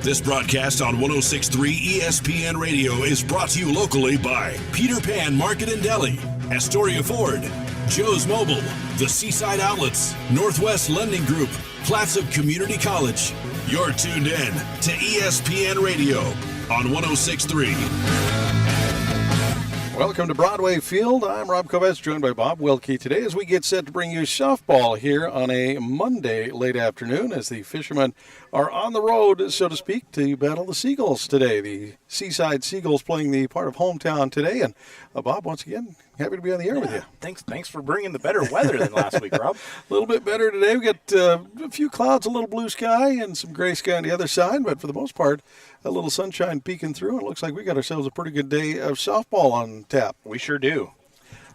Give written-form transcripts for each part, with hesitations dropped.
This broadcast on 106.3 ESPN Radio is brought to you locally by Peter Pan Market and Deli, Astoria Ford, Joe's Mobile, the Seaside Outlets, Northwest Lending Group, Classic Community College. You're tuned in to ESPN Radio on 106.3. Welcome to Broadway Field. I'm Rob Kovats, joined by Bob Wilkie today as we get set to bring you softball here on a Monday late afternoon as the Fishermen are on the road, so to speak, to battle the Seagulls today. The Seaside Seagulls playing the part of hometown today. And Bob, once again, happy to be on the air with you. Thanks for bringing the better weather than last week, Rob. A little bit better today. We got a few clouds, a little blue sky, and some gray sky on the other side. But for the most part, a little sunshine peeking through. And it looks like we got ourselves a pretty good day of softball on tap. We sure do.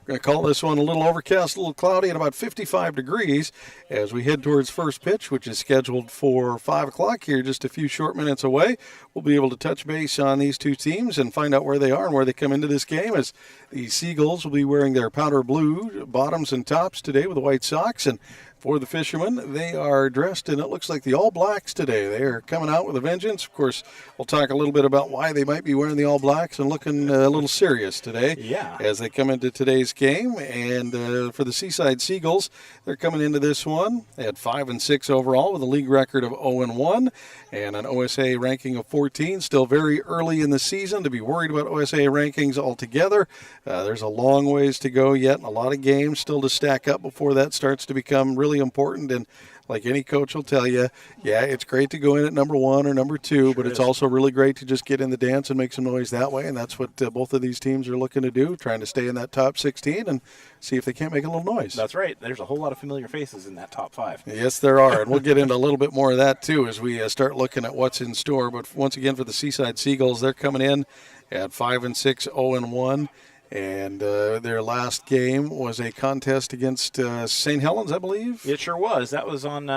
We're going to call this one a little overcast, a little cloudy, at about 55 degrees as we head towards first pitch, which is scheduled for 5 o'clock here, just a few short minutes away. We'll be able to touch base on these two teams and find out where they are and where they come into this game, as the Seagulls will be wearing their powder blue bottoms and tops today with the white socks. And for the Fishermen, they are dressed in, it looks like, the All Blacks today. They are coming out with a vengeance. Of course, we'll talk a little bit about why they might be wearing the All Blacks and looking a little serious today as they come into today's game. And for the Seaside Seagulls, they're coming into this one at 5-6 overall with a league record of 0-1 and an OSA ranking of 14. Still very early in the season to be worried about OSA rankings altogether. There's a long ways to go yet and a lot of games still to stack up before that starts to become really important. And like any coach will tell you, it's great to go in at number 1 or number 2, but it's also really great to just get in the dance and make some noise that way. And that's what both of these teams are looking to do, trying to stay in that top 16 and see if they can't make a little noise. That's right. There's a whole lot of familiar faces in that top 5. Yes, there are. And we'll get into a little bit more of that, too, as we start looking at what's in store. But once again, for the Seaside Seagulls, they're coming in at 5-6, 0-1. And their last game was a contest against St. Helens, I believe. It sure was. That was on,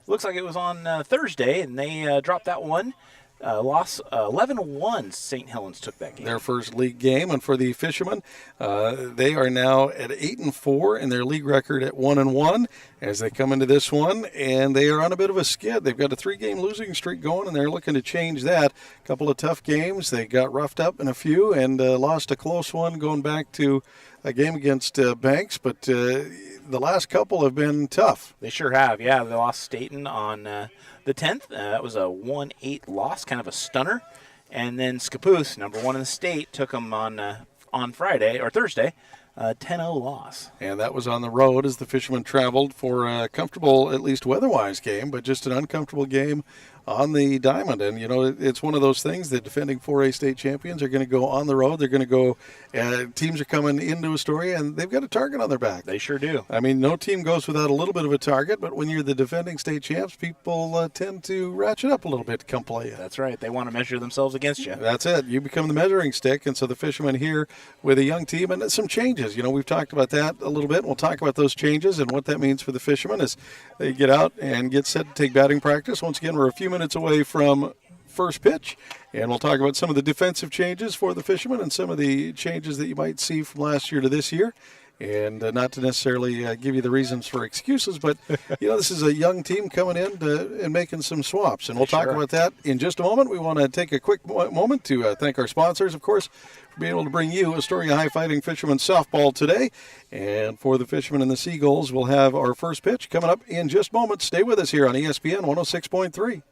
looks like it was on Thursday, and they dropped that one. Loss 11-1. St. Helens took that game. Their first league game. And for the Fishermen, they are now at 8-4 and their league record at 1-1 as they come into this one. And they are on a bit of a skid. They've got a 3-game losing streak going, and they're looking to change that. A couple of tough games. They got roughed up in a few and lost a close one going back to a game against Banks. But the last couple have been tough. They sure have. Yeah, they lost Staten on the 10th. That was a 1-8 loss, kind of a stunner. And then Scappoose, number 1 in the state, took them on Friday or Thursday, 10-0 loss. And that was on the road as the Fishermen traveled for a comfortable, at least weather-wise, game, but just an uncomfortable game on the diamond. And, you know, it's one of those things that defending 4A state champions are going to go on the road. They're going to go, teams are coming into Astoria, and they've got a target on their back. They sure do. I mean, no team goes without a little bit of a target, but when you're the defending state champs, people tend to ratchet up a little bit to come play you. That's right. They want to measure themselves against you. That's it. You become the measuring stick, and so the Fishermen here with a young team and some changes. You know, we've talked about that a little bit. We'll talk about those changes and what that means for the Fishermen as they get out and get set to take batting practice. Once again, we're a few minutes away from first pitch, and we'll talk about some of the defensive changes for the Fishermen and some of the changes that you might see from last year to this year. And not to necessarily give you the reasons for excuses, but, you know, this is a young team coming in and making some swaps. And we'll talk about that in just a moment. We want to take a quick moment to thank our sponsors, of course, for being able to bring you Astoria High Fighting Fishermen softball today. And for the Fishermen and the Seagulls, we'll have our first pitch coming up in just moments. Stay with us here on ESPN 106.3.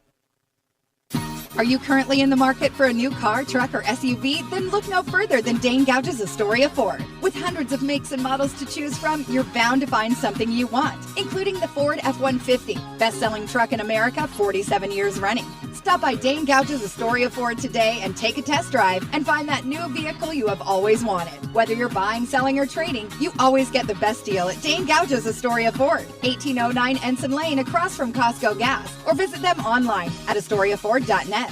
Are you currently in the market for a new car, truck, or SUV? Then look no further than Dane Gouge's Astoria Ford. With hundreds of makes and models to choose from, you're bound to find something you want, including the Ford F-150, best-selling truck in America, 47 years running. Stop by Dane Gouge's Astoria Ford today and take a test drive and find that new vehicle you have always wanted. Whether you're buying, selling, or trading, you always get the best deal at Dane Gouge's Astoria Ford, 1809 Ensign Lane across from Costco Gas, or visit them online at AstoriaFord.net.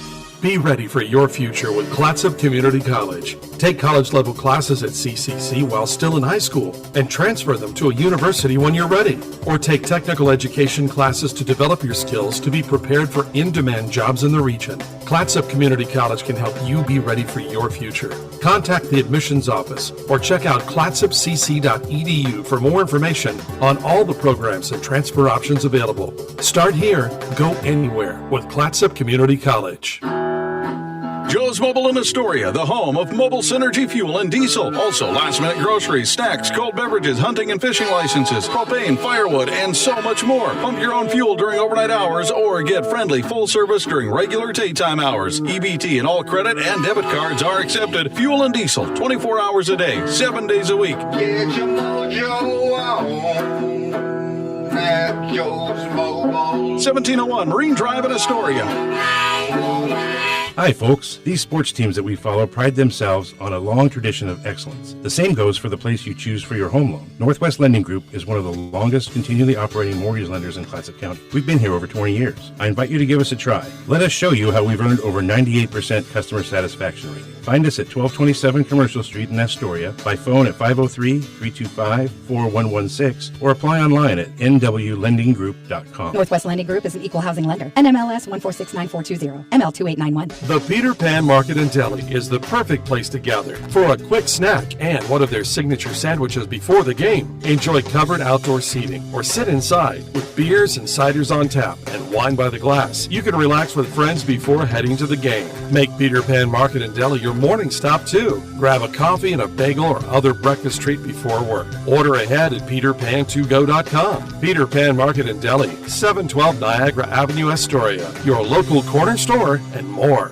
Be ready for your future with Clatsop Community College. Take college-level classes at CCC while still in high school and transfer them to a university when you're ready. Or take technical education classes to develop your skills to be prepared for in-demand jobs in the region. Clatsop Community College can help you be ready for your future. Contact the admissions office or check out clatsopcc.edu for more information on all the programs and transfer options available. Start here, go anywhere with Clatsop Community College. Joe's Mobile in Astoria, the home of Mobile Synergy Fuel and Diesel. Also, last-minute groceries, snacks, cold beverages, hunting and fishing licenses, propane, firewood, and so much more. Pump your own fuel during overnight hours or get friendly full service during regular daytime hours. EBT and all credit and debit cards are accepted. Fuel and Diesel, 24 hours a day, 7 days a week. Get your mojo on at Joe's Mobile. 1701 Marine Drive in Astoria. Hi folks, these sports teams that we follow pride themselves on a long tradition of excellence. The same goes for the place you choose for your home loan. Northwest Lending Group is one of the longest continually operating mortgage lenders in Clatsop County. We've been here over 20 years. I invite you to give us a try. Let us show you how we've earned over 98% customer satisfaction rating. Find us at 1227 Commercial Street in Astoria, by phone at 503-325-4116, or apply online at nwlendinggroup.com. Northwest Lending Group is an equal housing lender. NMLS 1469420, ML2891. The Peter Pan Market and Deli is the perfect place to gather for a quick snack and one of their signature sandwiches before the game. Enjoy covered outdoor seating or sit inside with beers and ciders on tap and wine by the glass. You can relax with friends before heading to the game. Make Peter Pan Market and Deli your morning stop too. Grab a coffee and a bagel or other breakfast treat before work. Order ahead at peterpan2go.com. Peter Pan Market and Deli, 712 Niagara Avenue, Astoria. Your local corner store and more.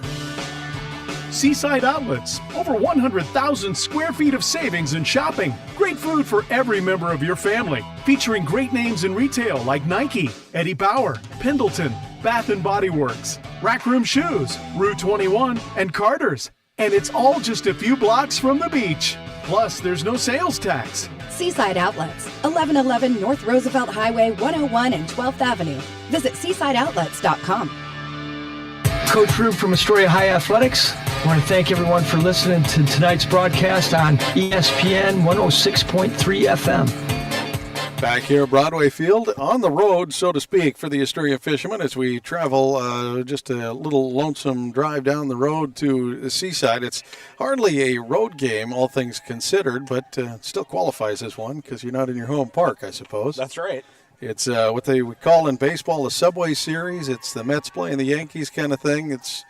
Seaside Outlets, over 100,000 square feet of savings and shopping. Great food for every member of your family. Featuring great names in retail like Nike, Eddie Bauer, Pendleton, Bath & Body Works, Rack Room Shoes, Rue 21, and Carter's. And it's all just a few blocks from the beach. Plus, there's no sales tax. Seaside Outlets, 1111 North Roosevelt Highway 101 and 12th Avenue. Visit seasideoutlets.com. Coach Rube from Astoria High Athletics. I want to thank everyone for listening to tonight's broadcast on ESPN 106.3 FM. Back here at Broadway Field, on the road, so to speak, for the Astoria Fishermen as we travel just a little lonesome drive down the road to the Seaside. It's hardly a road game, all things considered, but still qualifies as one because you're not in your home park, I suppose. That's right. It's what they would call in baseball a Subway Series. It's the Mets playing the Yankees kind of thing. It's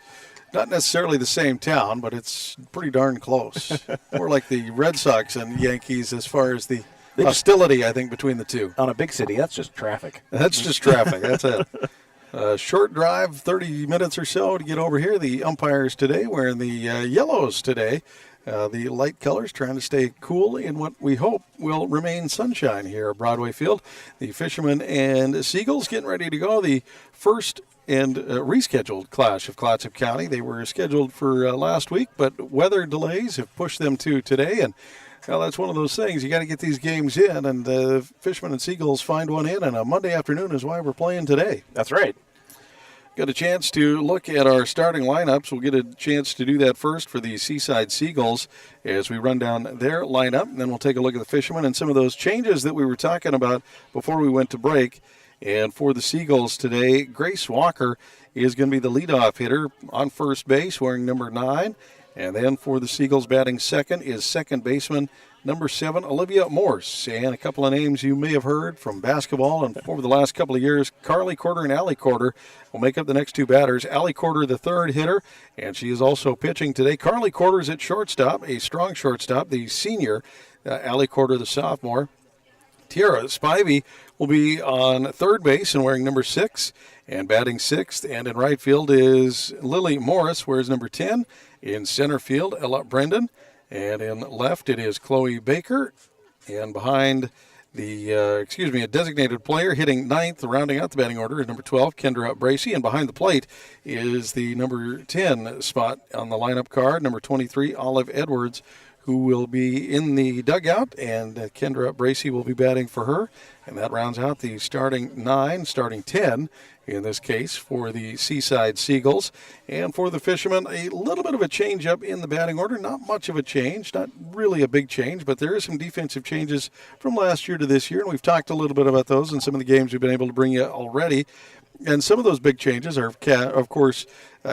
not necessarily the same town, but it's pretty darn close. More like the Red Sox and Yankees as far as the hostility, I think, between the two. On a big city, that's just traffic. That's just traffic. That's it. Short drive, 30 minutes or so to get over here. The umpires today wearing the yellows today. The light colors trying to stay cool in what we hope will remain sunshine here at Broadway Field. The Fishermen and Seagulls getting ready to go. The first and rescheduled clash of Clatsop County. They were scheduled for last week, but weather delays have pushed them to today. And well, that's one of those things. You got to get these games in, and the Fishermen and Seagulls find one in, and a Monday afternoon is why we're playing today. That's right. Got a chance to look at our starting lineups. We'll get a chance to do that first for the Seaside Seagulls as we run down their lineup. And then we'll take a look at the Fishermen and some of those changes that we were talking about before we went to break. And for the Seagulls today, Grace Walker is going to be the leadoff hitter on first base, wearing number 9. And then for the Seagulls batting second is second baseman number 7, Olivia Morse. And a couple of names you may have heard from basketball and over the last couple of years, Carly Corder and Allie Corder will make up the next two batters. Allie Corder, the third hitter, and she is also pitching today. Carly Corder is at shortstop, a strong shortstop, the senior. Allie Corder, the sophomore. Tiara Spivey will be on third base and wearing number 6 and batting sixth. And in right field is Lily Morris, wears number 10. In center field, Ella Brendan. And in left, it is Chloe Baker. And behind a designated player hitting ninth, rounding out the batting order, is number 12, Kendra Bracey. And behind the plate is the number 10 spot on the lineup card, number 23, Olive Edwards, who will be in the dugout. And Kendra Bracey will be batting for her. And that rounds out the starting 9. Starting 10 in this case for the Seaside Seagulls. And for the Fishermen, a little bit of a change up in the batting order. Not much of a change, not really a big change, but there is some defensive changes from last year to this year, and we've talked a little bit about those in some of the games we've been able to bring you already. And some of those big changes are, of course,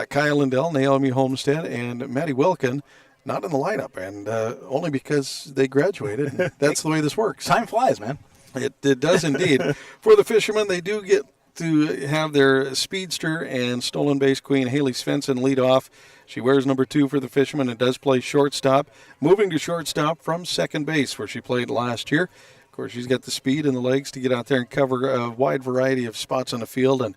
Kyle Lindell, Naomi Homestead, and Maddie Wilkin not in the lineup, and only because they graduated. And that's the way this works. Time flies, man. It does indeed. For the Fishermen, they do get to have their speedster and stolen base queen Haley Svensson lead off. She wears number 2 for the Fishermen and does play shortstop, moving to shortstop from second base where she played last year. Of course, she's got the speed and the legs to get out there and cover a wide variety of spots on the field, and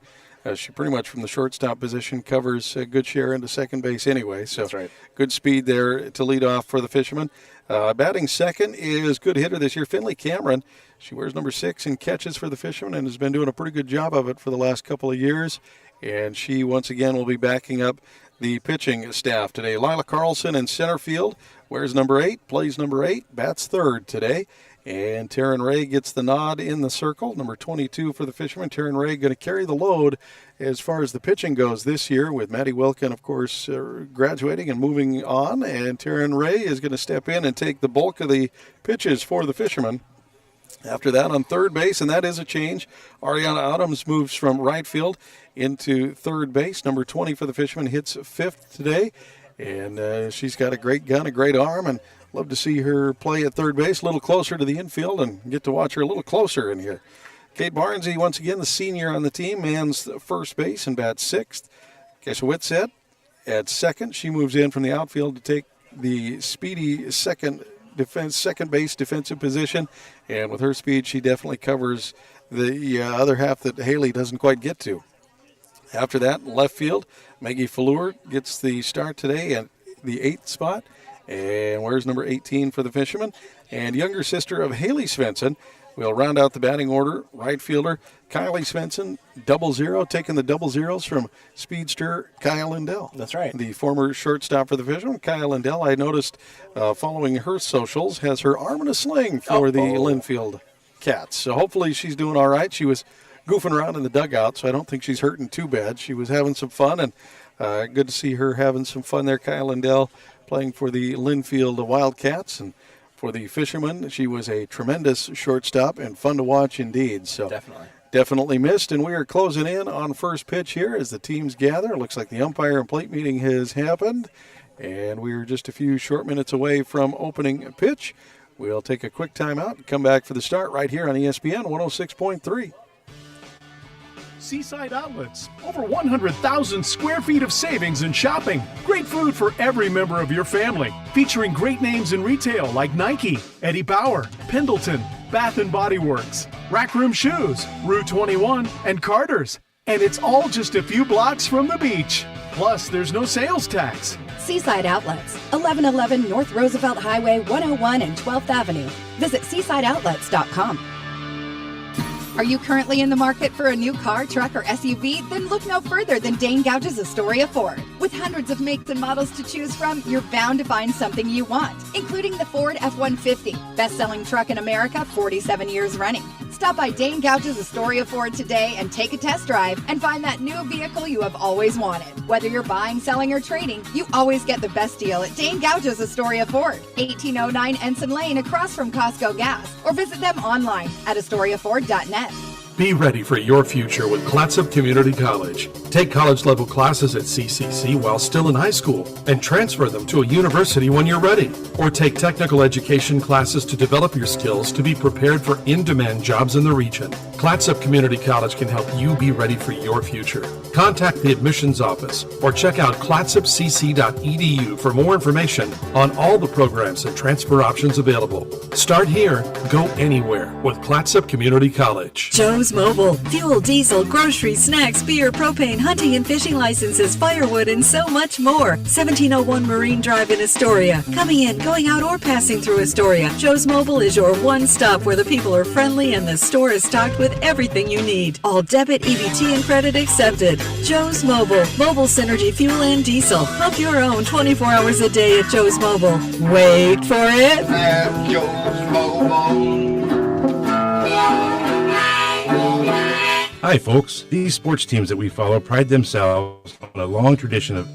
she pretty much from the shortstop position covers a good share into second base anyway. So that's right. Good speed there to lead off for the Fishermen. Batting second is good hitter this year, Finley Cameron. She wears number 6 in catches for the Fishermen and has been doing a pretty good job of it for the last couple of years. And she once again will be backing up the pitching staff today. Lila Carlson in center field wears number 8, plays number 8, bats third today. And Taryn Ray gets the nod in the circle, number 22 for the Fishermen. Taryn Ray going to carry the load as far as the pitching goes this year, with Maddie Wilkin, of course, graduating and moving on. And Taryn Ray is going to step in and take the bulk of the pitches for the Fishermen. After that, on third base, and that is a change, Ariana Adams moves from right field into third base. Number 20 for the Fishermen hits 5th today. And she's got a great gun, a great arm, and love to see her play at third base, a little closer to the infield, and get to watch her a little closer in here. Kate Barnesy, once again, the senior on the team, mans first base and bats 6th. Kesha Whitsett at second. She moves in from the outfield to take the speedy second base defensive position. And with her speed, she definitely covers the other half that Haley doesn't quite get to. After that, left field, Maggie Fleur gets the start today at the 8th spot. And wears number 18 for the Fishermen. And younger sister of Haley Svensson will round out the batting order. Right fielder Kylie Svensson, 00, taking the 00s from speedster Kyle Lindell. That's right. The former shortstop for the Fishermen. Kyle Lindell, I noticed following her socials, has her arm in a sling for the Linfield Cats. So hopefully she's doing all right. She was goofing around in the dugout, so I don't think she's hurting too bad. She was having some fun, and good to see her having some fun there. Kyle Lindell playing for the Linfield Wildcats, and for the Fishermen, she was a tremendous shortstop and fun to watch indeed. So definitely missed, and we are closing in on first pitch here as the teams gather. It looks like the umpire and plate meeting has happened, and we're just a few short minutes away from opening pitch. We'll take a quick timeout and come back for the start right here on ESPN 106.3. Seaside Outlets. Over 100,000 square feet of savings and shopping. Great food for every member of your family. Featuring great names in retail like Nike, Eddie Bauer, Pendleton, Bath & Body Works, Rack Room Shoes, Rue 21, and Carter's. And it's all just a few blocks from the beach. Plus, there's no sales tax. Seaside Outlets, 1111 North Roosevelt Highway 101 and 12th Avenue. Visit seasideoutlets.com. Are you currently in the market for a new car, truck, or SUV? Then look no further than Dane Gouge's Astoria Ford. With hundreds of makes and models to choose from, you're bound to find something you want, including the Ford F-150, best-selling truck in America, 47 years running. Stop by Dane Gouge's Astoria Ford today and take a test drive and find that new vehicle you have always wanted. Whether you're buying, selling, or trading, you always get the best deal at Dane Gouge's Astoria Ford, 1809 Ensign Lane across from Costco Gas, or visit them online at AstoriaFord.net. Be ready for your future with Clatsop Community College. Take college-level classes at CCC while still in high school and transfer them to a university when you're ready. Or take technical education classes to develop your skills to be prepared for in-demand jobs in the region. Clatsop Community College can help you be ready for your future. Contact the admissions office or check out clatsopcc.edu for more information on all the programs and transfer options available. Start here, go anywhere with Clatsop Community College. Joe's Mobile. Fuel, diesel, groceries, snacks, beer, propane, hunting and fishing licenses, firewood, and so much more. 1701 Marine Drive in Astoria. Coming in, going out, or passing through Astoria, Joe's Mobile is your one stop where the people are friendly and the store is stocked with everything you need. All debit, EBT, and credit accepted. Joe's Mobile. Mobile Synergy Fuel and Diesel. Pump your own 24 hours a day at Joe's Mobile. Wait for it. At Joe's Mobile. Hi, folks. These sports teams that we follow pride themselves on a long tradition of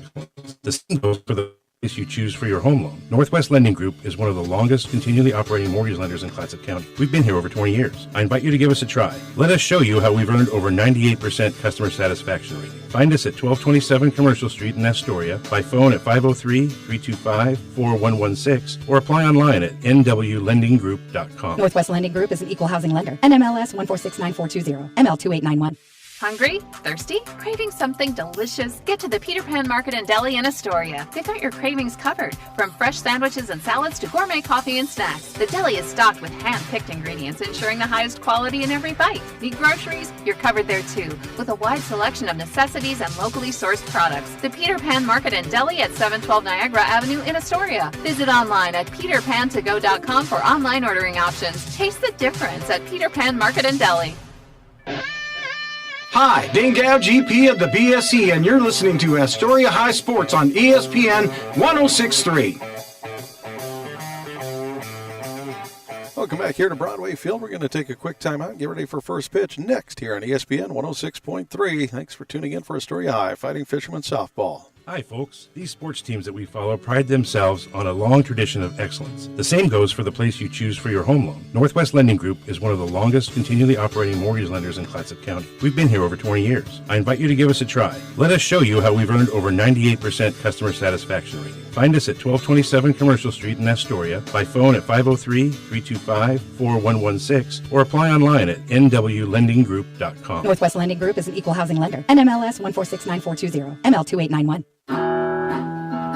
the same goes for the place you choose for your home loan. Northwest Lending Group is one of the longest continually operating mortgage lenders in Clatsop County. We've been here over 20 years. I invite you to give us a try. Let us show you how we've earned over 98% customer satisfaction rating. Find us at 1227 Commercial Street in Astoria, by phone at 503-325-4116, or apply online at nwlendinggroup.com. Northwest Lending Group is an equal housing lender. NMLS 1469420, ML2891. Hungry? Thirsty? Craving something delicious? Get to the Peter Pan Market and Deli in Astoria. They've got your cravings covered, from fresh sandwiches and salads to gourmet coffee and snacks. The deli is stocked with hand-picked ingredients, ensuring the highest quality in every bite. Need groceries? You're covered there too, with a wide selection of necessities and locally sourced products. The Peter Pan Market and Deli at 712 Niagara Avenue in Astoria. Visit online at peterpantogo.com for online ordering options. Taste the difference at Peter Pan Market and Deli. Hi, Dane Dow, GP of the BSE, and you're listening to Astoria High Sports on ESPN 106.3. Welcome back here to Broadway Field. We're going to take a quick time out and get ready for first pitch next here on ESPN 106.3. Thanks for tuning in for Astoria High Fighting Fishermen Softball. Hi, folks. These sports teams that we follow pride themselves on a long tradition of excellence. The same goes for the place you choose for your home loan. Northwest Lending Group is one of the longest continually operating mortgage lenders in Clatsop County. We've been here over 20 years. I invite you to give us a try. Let us show you how we've earned over 98% customer satisfaction rating. Find us at 1227 Commercial Street in Astoria, by phone at 503-325-4116, or apply online at nwlendinggroup.com. Northwest Lending Group is an equal housing lender. NMLS 1469420, ML2891.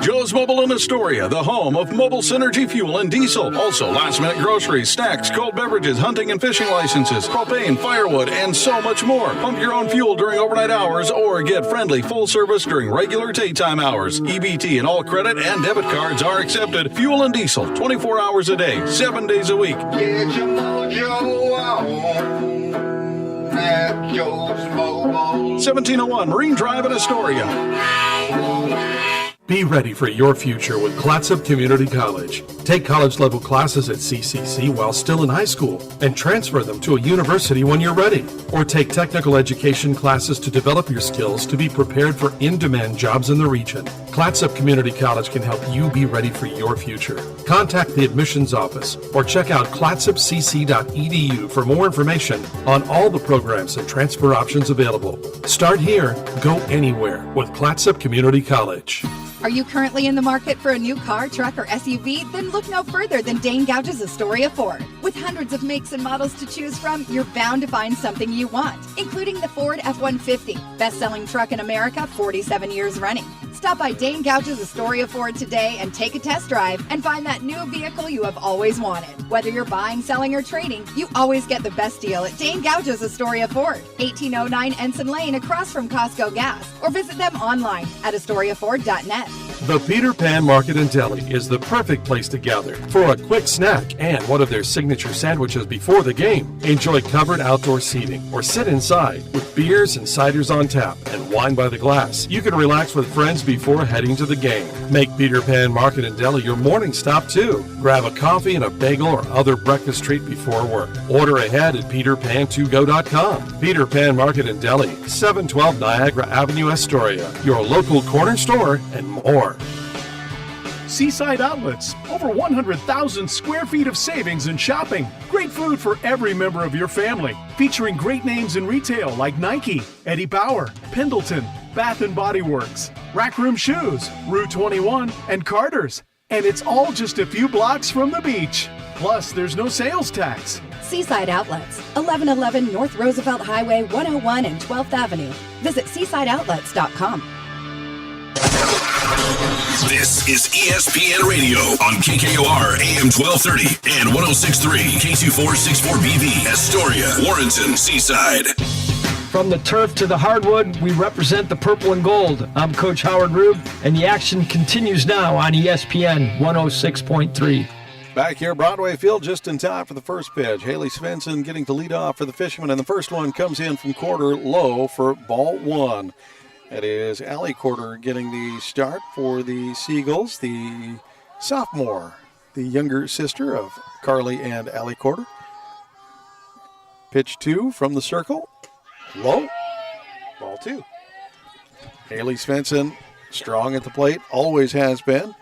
Joe's Mobile in Astoria, the home of mobile synergy fuel and diesel. Also, last-minute groceries, snacks, cold beverages, hunting and fishing licenses, propane, firewood, and so much more. Pump your own fuel during overnight hours or get friendly full service during regular daytime hours. EBT and all credit and debit cards are accepted. Fuel and diesel, 24 hours a day, 7 days a week. Get your mojo on at Joe's Mobile. 1701 Marine Drive in Astoria. Be ready for your future with Clatsop Community College. Take college-level classes at CCC while still in high school and transfer them to a university when you're ready. Or take technical education classes to develop your skills to be prepared for in-demand jobs in the region. Clatsop Community College can help you be ready for your future. Contact the admissions office or check out clatsopcc.edu for more information on all the programs and transfer options available. Start here, go anywhere with Clatsop Community College. Are you currently in the market for a new car, truck, or SUV? Then look no further than Dane Gouge's Astoria Ford. With hundreds of makes and models to choose from, you're bound to find something you want, including the Ford F-150, best-selling truck in America, 47 years running. Stop by Dane Gouge's Astoria Ford today and take a test drive and find that new vehicle you have always wanted. Whether you're buying, selling, or trading, you always get the best deal at Dane Gouge's Astoria Ford, 1809 Ensign Lane across from Costco Gas, or visit them online at AstoriaFord.net. The Peter Pan Market and Deli is the perfect place to gather for a quick snack and one of their signature sandwiches before the game. Enjoy covered outdoor seating or sit inside with beers and ciders on tap and wine by the glass. You can relax with friends before heading to the game. Make Peter Pan Market and Deli your morning stop too. Grab a coffee and a bagel or other breakfast treat before work. Order ahead at peterpan2go.com. Peter Pan Market and Deli, 712 Niagara Avenue, Astoria. Your local corner store and more. Seaside Outlets, over 100,000 square feet of savings and shopping. Great food for every member of your family. Featuring great names in retail like Nike, Eddie Bauer, Pendleton, Bath & Body Works, Rack Room Shoes, Rue 21, and Carter's. And it's all just a few blocks from the beach. Plus, there's no sales tax. Seaside Outlets, 1111 North Roosevelt Highway 101 and 12th Avenue. Visit seasideoutlets.com. This is ESPN Radio on KKOR AM 1230 and 106.3 K2464BV, Astoria, Warrenton, Seaside. From the turf to the hardwood, we represent the purple and gold. I'm Coach Howard Rube, and the action continues now on ESPN 106.3. Back here, Broadway Field, just in time for the first pitch. Haley Svensson getting to lead off for the Fishermen, and the first one comes in from quarter low for ball one. That is Allie Corder getting the start for the Seagulls, the sophomore, the younger sister of Carly and Allie Corder. Pitch two from the circle. Low. Ball 2. Haley Svensson, strong at the plate, always has been.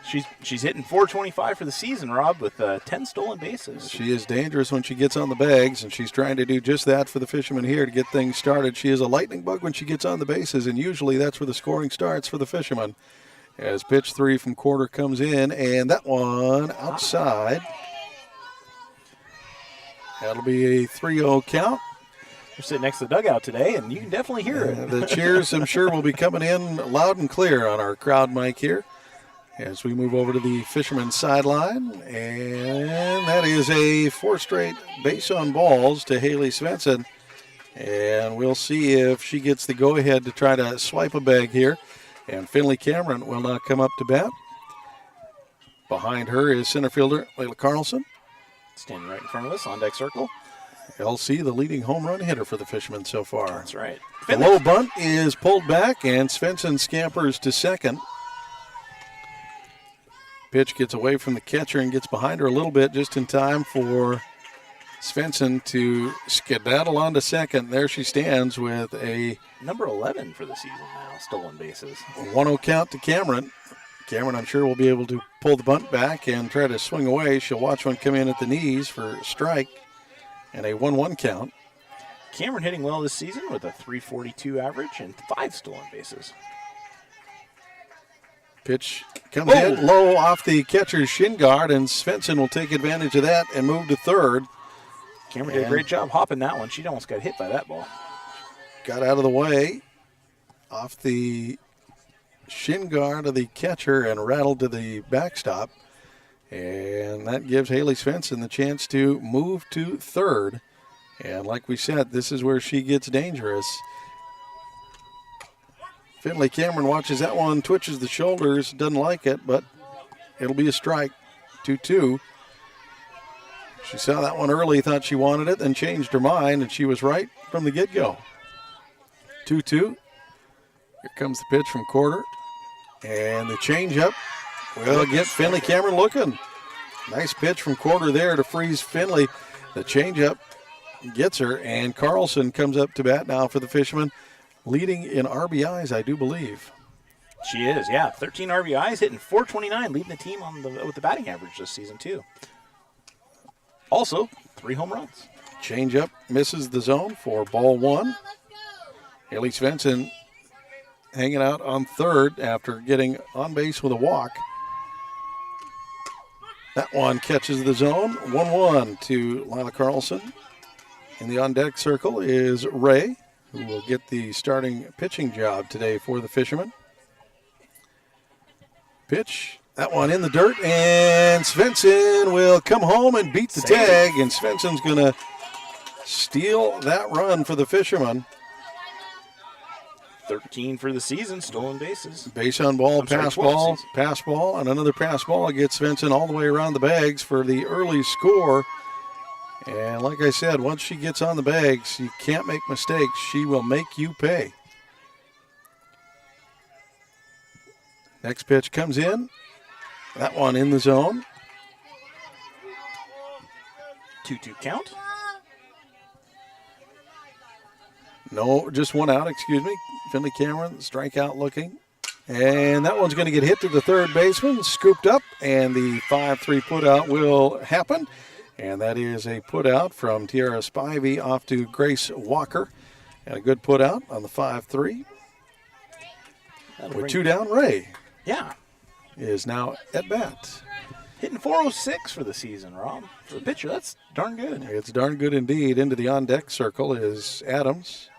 She's hitting .425 for the season, Rob, with 10 stolen bases. She is dangerous when she gets on the bags, and she's trying to do just that for the Fishermen here to get things started. She is a lightning bug when she gets on the bases, and usually that's where the scoring starts for the Fishermen. As pitch 3 from quarter comes in, and that one outside. That'll be a 3-0 count. We're sitting next to the dugout today, and you can definitely hear it. The cheers, I'm sure, will be coming in loud and clear on our crowd mic here as we move over to the Fishermen sideline. And that is a 4 straight base on balls to Haley Svensson. And we'll see if she gets the go-ahead to try to swipe a bag here. And Finley Cameron will not come up to bat. Behind her is center fielder Layla Carlson. Standing right in front of us on deck circle. LC, the leading home run hitter for the Fishermen so far. That's right. The low bunt is pulled back, and Svensson scampers to second. Pitch gets away from the catcher and gets behind her a little bit just in time for Svensson to skedaddle onto second. There she stands with a number 11 for the season now, stolen bases. 1-0 count to Cameron. Cameron, I'm sure, will be able to pull the bunt back and try to swing away. She'll watch one come in at the knees for strike and a 1-1 count. Cameron hitting well this season with a .342 average and 5 stolen bases. Pitch comes in low off the catcher's shin guard, and Svensson will take advantage of that and move to third. Cameron did a great job hopping that one. She almost got hit by that ball. Got out of the way off the shin guard of the catcher and rattled to the backstop. And that gives Haley Svensson the chance to move to third. And like we said, this is where she gets dangerous. Finley Cameron watches that one, twitches the shoulders, doesn't like it, but it'll be a strike. 2-2. She saw that one early, thought she wanted it, then changed her mind, and she was right from the get-go. 2-2. Here comes the pitch from quarter. And the changeup will get Finley Cameron looking. Nice pitch from quarter there to freeze Finley. The changeup gets her, and Carlson comes up to bat now for the Fishermen, leading in RBIs, I do believe. She is, yeah. 13 RBIs, hitting .429, leading the team with the batting average this season, too. Also, 3 home runs. Changeup misses the zone for ball 1. Haley Svensson hanging out on third after getting on base with a walk. That one catches the zone. 1-1 to Lila Carlson. In the on-deck circle is Ray, who will get the starting pitching job today for the Fishermen. Pitch, that one in the dirt, and Svensson will come home and beat the tag, and Svensson's going to steal that run for the Fishermen. 13 for the season, stolen bases. Base on ball, pass ball, and another pass ball gets Svensson all the way around the bags for the early score. And like I said, once she gets on the bags, you can't make mistakes. She will make you pay. Next pitch comes in. That one in the zone. 2-2 count. No, just one out, excuse me. Finley Cameron, strikeout looking. And that one's going to get hit to the third baseman, scooped up, and the 5-3 putout will happen. And that is a putout from Tiara Spivey off to Grace Walker. And a good putout on the 5-3. With 2 down, Ray. Yeah. Is now at bat. Hitting .406 for the season, Rob. For the pitcher, that's darn good. It's darn good indeed. Into the on-deck circle is Adams.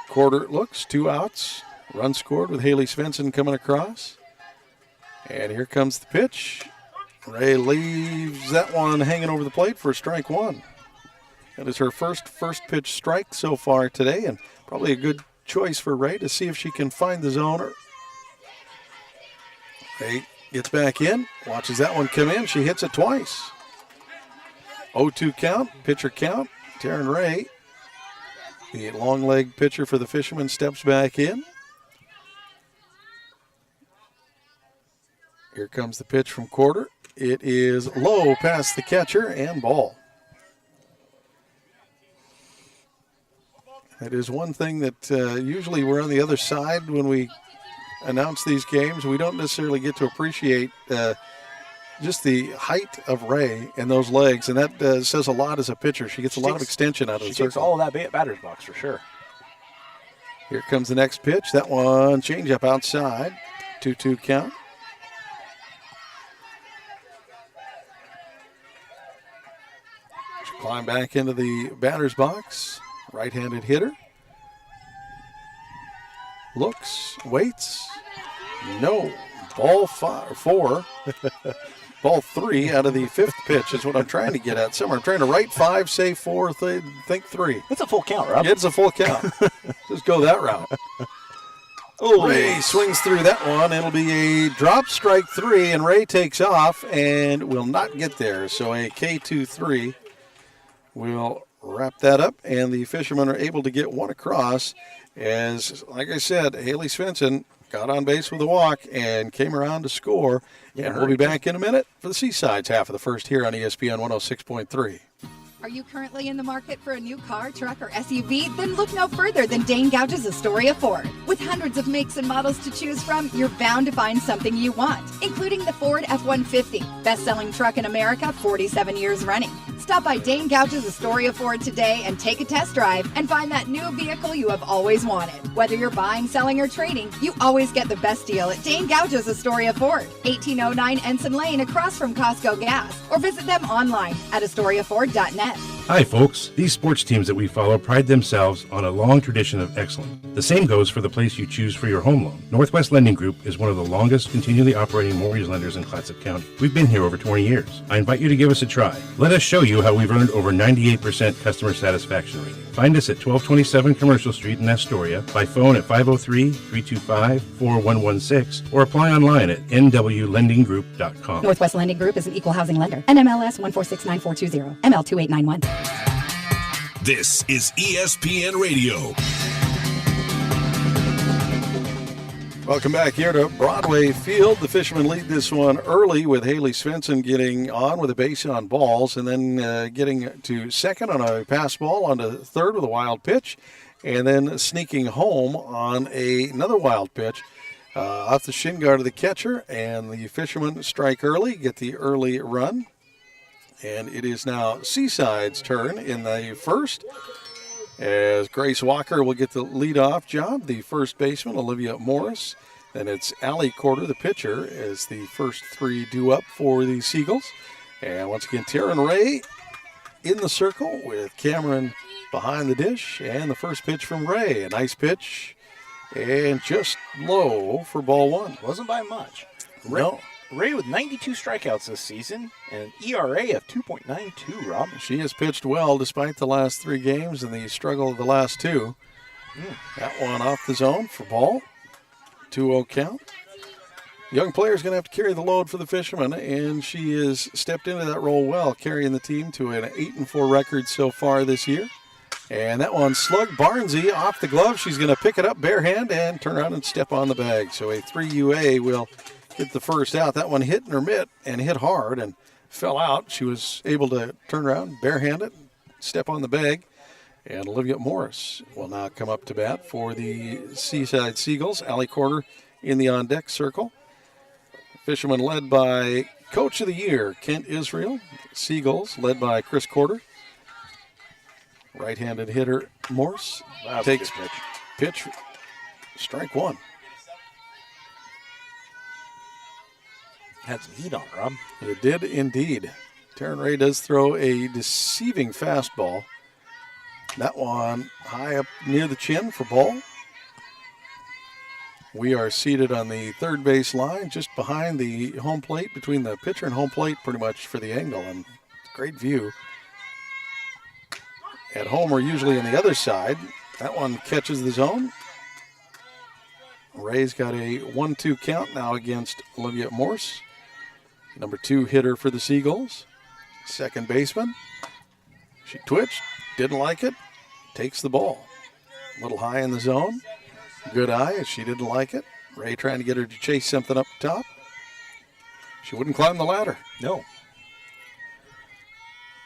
Quarter looks, 2 outs. Run scored with Haley Svensson coming across. And here comes the pitch. Ray leaves that one hanging over the plate for strike 1. That is her first pitch strike so far today, and probably a good choice for Ray to see if she can find the zone. Ray gets back in, watches that one come in. She hits it twice. 0-2 count, pitcher count. Taryn Ray, the long leg pitcher for the Fishermen, steps back in. Here comes the pitch from quarter. It is low past the catcher and ball. It is one thing that usually we're on the other side when we announce these games. We don't necessarily get to appreciate just the height of Ray and those legs, and that says a lot as a pitcher. She gets a lot of extension out of the circle. She takes all of that batter's box for sure. Here comes the next pitch. That one, changeup outside. 2-2 count. She'll climb back into the batter's box. Right-handed hitter. Looks, waits. No. Ball 4. Ball 3 out of the 5th pitch is what I'm trying to get at. Somewhere I'm trying to write 5, say 4, think 3. It's a full count, Rob. It's a full count. Just go that route. Oh, Ray swings through that one. It'll be a drop, strike 3, and Ray takes off and will not get there. So a K2-3 will wrap that up, and the Fishermen are able to get one across as, like I said, Haley Svensson got on base with a walk and came around to score. And we'll be back in a minute for the Seaside's half of the first here on ESPN 106.3. Are you currently in the market for a new car, truck, or SUV? Then look no further than Dane Gouge's Astoria Ford. With hundreds of makes and models to choose from, you're bound to find something you want, including the Ford F-150, best-selling truck in America 47 years running. Stop by Dane Gouge's Astoria Ford today and take a test drive and find that new vehicle you have always wanted. Whether you're buying, selling, or trading, you always get the best deal at Dane Gouge's Astoria Ford, 1809 Ensign Lane across from Costco Gas, or visit them online at AstoriaFord.net. Hi, folks. These sports teams that we follow pride themselves on a long tradition of excellence. The same goes for the place you choose for your home loan. Northwest Lending Group is one of the longest continually operating mortgage lenders in Clatsop County. We've been here over 20 years. I invite you to give us a try. Let us show you how we've earned over 98% customer satisfaction rating. Find us at 1227 Commercial Street in Astoria, by phone at 503-325-4116, or apply online at nwlendinggroup.com. Northwest Lending Group is an equal housing lender. NMLS 1469420, ML2891. This is ESPN Radio. Welcome back here to Broadway Field. The Fishermen lead this one early with Haley Svensson getting on with a base on balls and then getting to second on a pass ball, on to third with a wild pitch, and then sneaking home on another wild pitch off the shin guard of the catcher. And the Fishermen strike early, get the early run. And it is now Seaside's turn in the first, as Grace Walker will get the leadoff job. The first baseman, Olivia Morris. Then it's Allie Corder, the pitcher, as the first three due up for the Seagulls. And once again, Taryn Ray in the circle with Cameron behind the dish. And the first pitch from Ray, a nice pitch, and just low for ball 1. Wasn't by much. No. Ray with 92 strikeouts this season and an ERA of 2.92, Rob. She has pitched well despite the last 3 games and the struggle of the last 2. That one off the zone for ball. 2-0 count. Young player's going to have to carry the load for the Fishermen, and she has stepped into that role well, carrying the team to an 8-4 record so far this year. And that one slugged Barnsey off the glove. She's going to pick it up bare hand and turn around and step on the bag. So a 3 UA will get the first out. That one hit in her mitt and hit hard and fell out. She was able to turn around, barehanded, step on the bag. And Olivia Morris will now come up to bat for the Seaside Seagulls. Allie Corder in the on-deck circle. Fishermen led by Coach of the Year, Kent Israel. Seagulls led by Chris Corder. Right-handed hitter Morse takes pitch, strike 1. Had some heat on it, Rob. It did indeed. Taryn Ray does throw a deceiving fastball. That one high up near the chin for ball. We are seated on the third base line, just behind the home plate, between the pitcher and home plate, pretty much for the angle, and great view. At home, we're usually on the other side. That one catches the zone. Ray's got a 1-2 count now against Olivia Morse, number 2 hitter for the Seagulls. Second baseman. She twitched, didn't like it, takes the ball. A little high in the zone. Good eye as she didn't like it. Ray trying to get her to chase something up top. She wouldn't climb the ladder. No.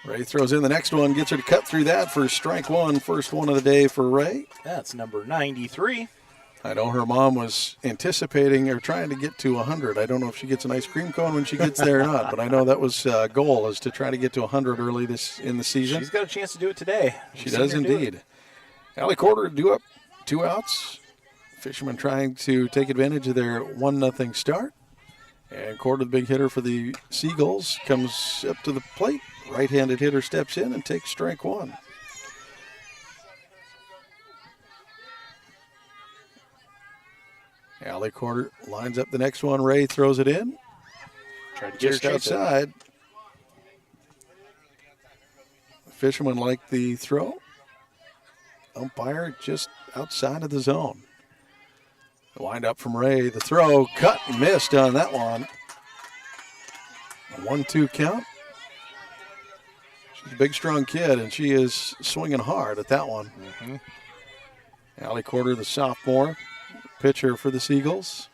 Ray throws in the next one, gets her to cut through that for strike one, first one of the day for Ray. That's number 93. I know her mom was anticipating or trying to get to 100. I don't know if she gets an ice cream cone when she gets there or not, but I know that was a goal, is to try to get to 100 early in the season. She's got a chance to do it today. She does indeed. Allie Corder due up, 2 outs. Fishermen trying to take advantage of their 1-0 start. And Corder, the big hitter for the Seagulls, comes up to the plate. Right-handed hitter steps in and takes strike one. Allie Corder lines up the next one. Ray throws it in. Tried to just outside. Fisherman like the throw. Umpire just outside of the zone. The wind up from Ray. The throw cut and missed on that one. A 1-2 count. She's a big, strong kid, and she is swinging hard at that one. Mm-hmm. Allie Corder, the sophomore pitcher for the Seagulls.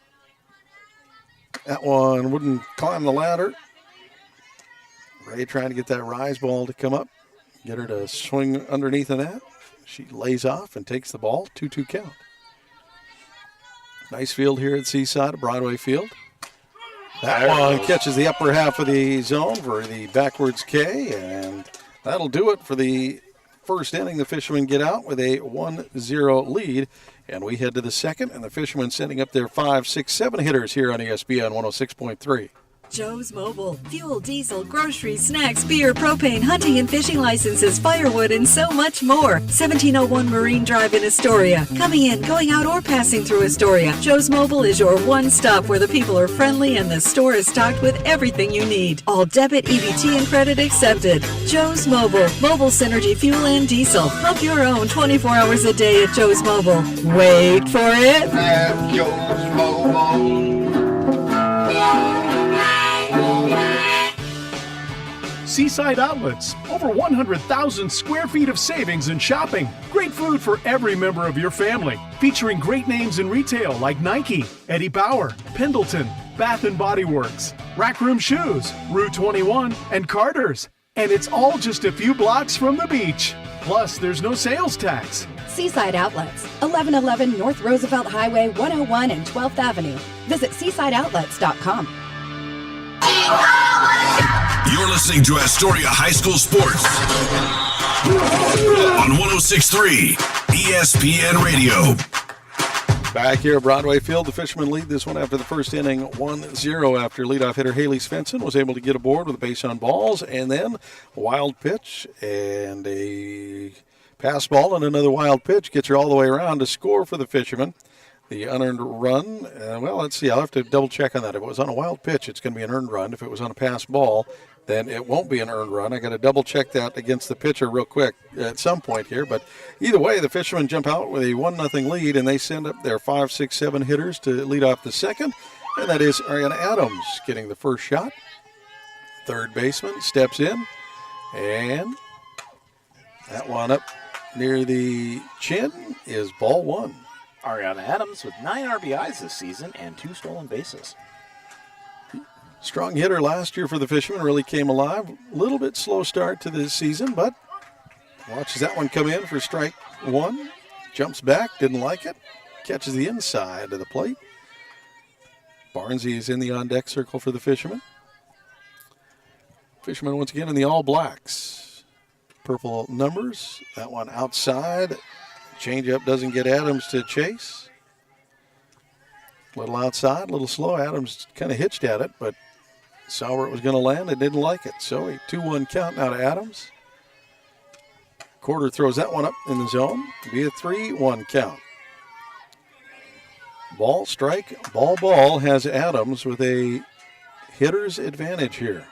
That one wouldn't climb the ladder. Ray trying to get that rise ball to come up, get her to swing underneath of that. She lays off and takes the ball, 2-2 count. Nice field here at Seaside, Broadway Field. That one catches the upper half of the zone for the backwards K, and that'll do it for the first inning. The Fishermen get out with a 1-0 lead, and we head to the second, and the Fishermen sending up their 5, 6, 7 hitters here on ESPN 106.3. Joe's Mobile. Fuel, diesel, groceries, snacks, beer, propane, hunting and fishing licenses, firewood, and so much more. 1701 Marine Drive in Astoria. Coming in, going out, or passing through Astoria. Joe's Mobile is your one stop where the people are friendly and the store is stocked with everything you need. All debit, EBT, and credit accepted. Joe's Mobile. Mobile Synergy Fuel and Diesel. Pump your own 24 hours a day at Joe's Mobile. Wait for it. At Joe's Mobile. Seaside Outlets, over 100,000 square feet of savings and shopping. Great food for every member of your family. Featuring great names in retail like Nike, Eddie Bauer, Pendleton, Bath & Body Works, Rack Room Shoes, Rue 21, and Carter's. And it's all just a few blocks from the beach. Plus, there's no sales tax. Seaside Outlets, 1111 North Roosevelt Highway 101 and 12th Avenue. Visit seasideoutlets.com. You're listening to Astoria High School Sports on 106.3 ESPN Radio. Back here at Broadway Field, the Fishermen lead this one after the first inning 1-0 after leadoff hitter Haley Svensson was able to get aboard with a base on balls, and then a wild pitch and a pass ball and another wild pitch gets her all the way around to score for the Fishermen. The unearned run, well, let's see. I'll have to double check on that. If it was on a wild pitch, it's going to be an earned run. If it was on a pass ball, then it won't be an earned run. I got to double check that against the pitcher real quick at some point here. But either way, the Fishermen jump out with a 1-0 lead, and they send up their 5, 6, 7 hitters to lead off the second. And that is Ariana Adams getting the first shot. Third baseman steps in, and that one up near the chin is ball one. Ariana Adams with 9 RBIs this season and 2 stolen bases. Strong hitter last year for the Fishermen, really came alive. A little bit slow start to this season, but watches that one come in for strike one. Jumps back, didn't like it. Catches the inside of the plate. Barnesy is in the on-deck circle for the Fishermen. Fishermen once again in the all blacks. Purple numbers. That one outside. Changeup doesn't get Adams to chase. A little outside, a little slow. Adams kind of hitched at it, but saw where it was going to land and didn't like it. So a 2-1 count now to Adams. Corder throws that one up in the zone. It'll be a 3-1 count. Ball, strike, ball has Adams with a hitter's advantage here.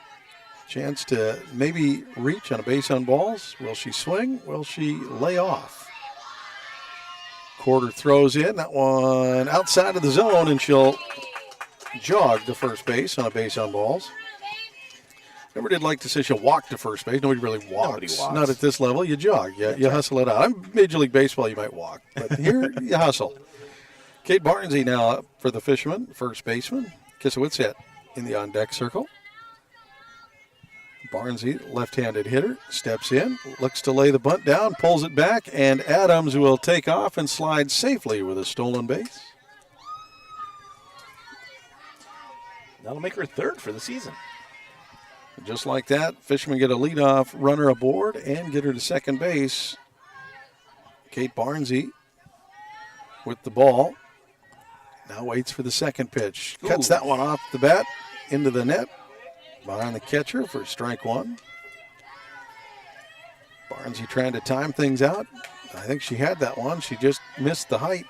Chance to maybe reach on a base on balls. Will she swing? Will she lay off? Corder throws in. That one outside of the zone, and she'll jog to first base on a base on balls. Never did like to say she'll walk to first base. Nobody really walks. Nobody walks. Not at this level. You jog. You hustle it out. I'm Major League Baseball, you might walk. But here, you hustle. Kate Barnesy now up for the Fishermen, first baseman. Kisowitz in the on-deck circle. Barnesy, left-handed hitter, steps in, looks to lay the bunt down, pulls it back, and Adams will take off and slide safely with a stolen base. That'll make her third for the season. Just like that, Fishermen get a leadoff runner aboard and get her to second base. Kate Barnesy with the ball. Now waits for the second pitch. Cuts that one off the bat into the net. Behind the catcher for strike one. Barnesy trying to time things out. I think she had that one. She just missed the height.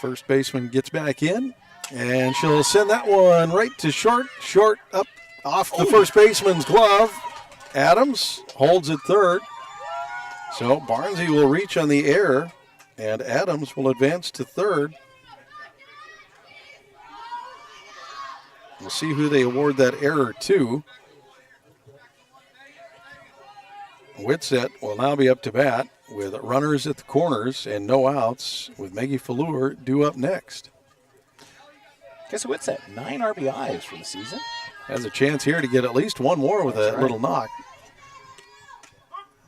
First baseman gets back in, and she'll send that one right to short. Short up off the first baseman's glove. Adams holds it third. So Barnesy will reach on the error, and Adams will advance to third. We'll see who they award that error to. Whitsett will now be up to bat with runners at the corners and no outs, with Maggie Fallure due up next. Guess Whitsett, 9 RBIs for the season. Has a chance here to get at least one more with a little knock.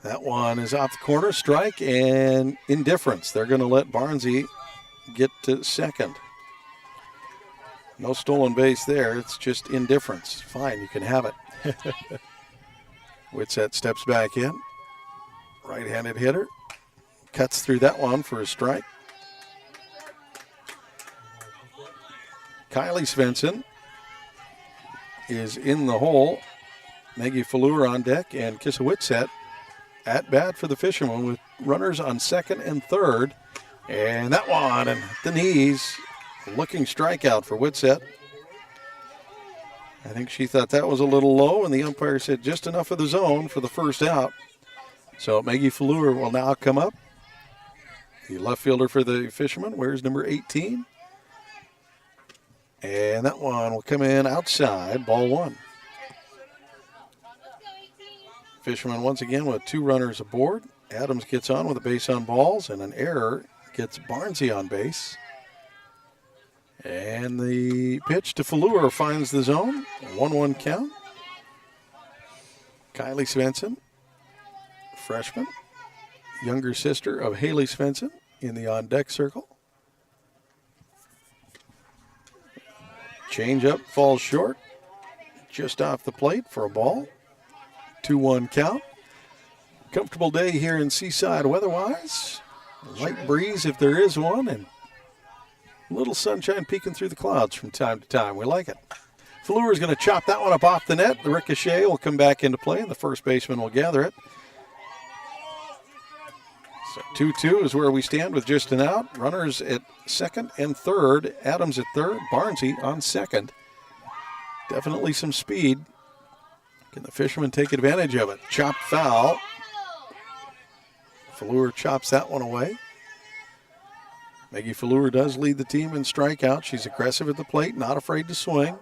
That one is off the corner, strike, and indifference. They're going to let Barnesy get to second. No stolen base there. It's just indifference. Fine, you can have it. Whitsett steps back in. Right-handed hitter. Cuts through that one for a strike. Kylie Svensson is in the hole. Maggie Fallure on deck, and Kissa Whitsett at bat for the Fishermen with runners on second and third. And that one and the knees. Looking strikeout for Whitsett. I think she thought that was a little low, and the umpire said just enough of the zone for the first out. So Maggie Fallure will now come up. The left fielder for the Fishermen wears number 18. And that one will come in outside, ball one. Fishermen once again with 2 runners aboard. Adams gets on with a base on balls, and an error gets Barnesy on base. And the pitch to Fallure finds the zone. 1-1 count. Kylie Svensson, freshman, younger sister of Haley Svensson in the on-deck circle. Change-up falls short, just off the plate for a ball. 2-1 count. Comfortable day here in Seaside weather-wise. Light breeze if there is one, and a little sunshine peeking through the clouds from time to time. We like it. Fallure is going to chop that one up off the net. The ricochet will come back into play, and the first baseman will gather it. So 2-2 is where we stand with just an out. Runners at second and third. Adams at third. Barnesy on second. Definitely some speed. Can the Fishermen take advantage of it? Chopped foul. Fallure chops that one away. Maggie Fallure does lead the team in strikeout. She's aggressive at the plate, not afraid to swing.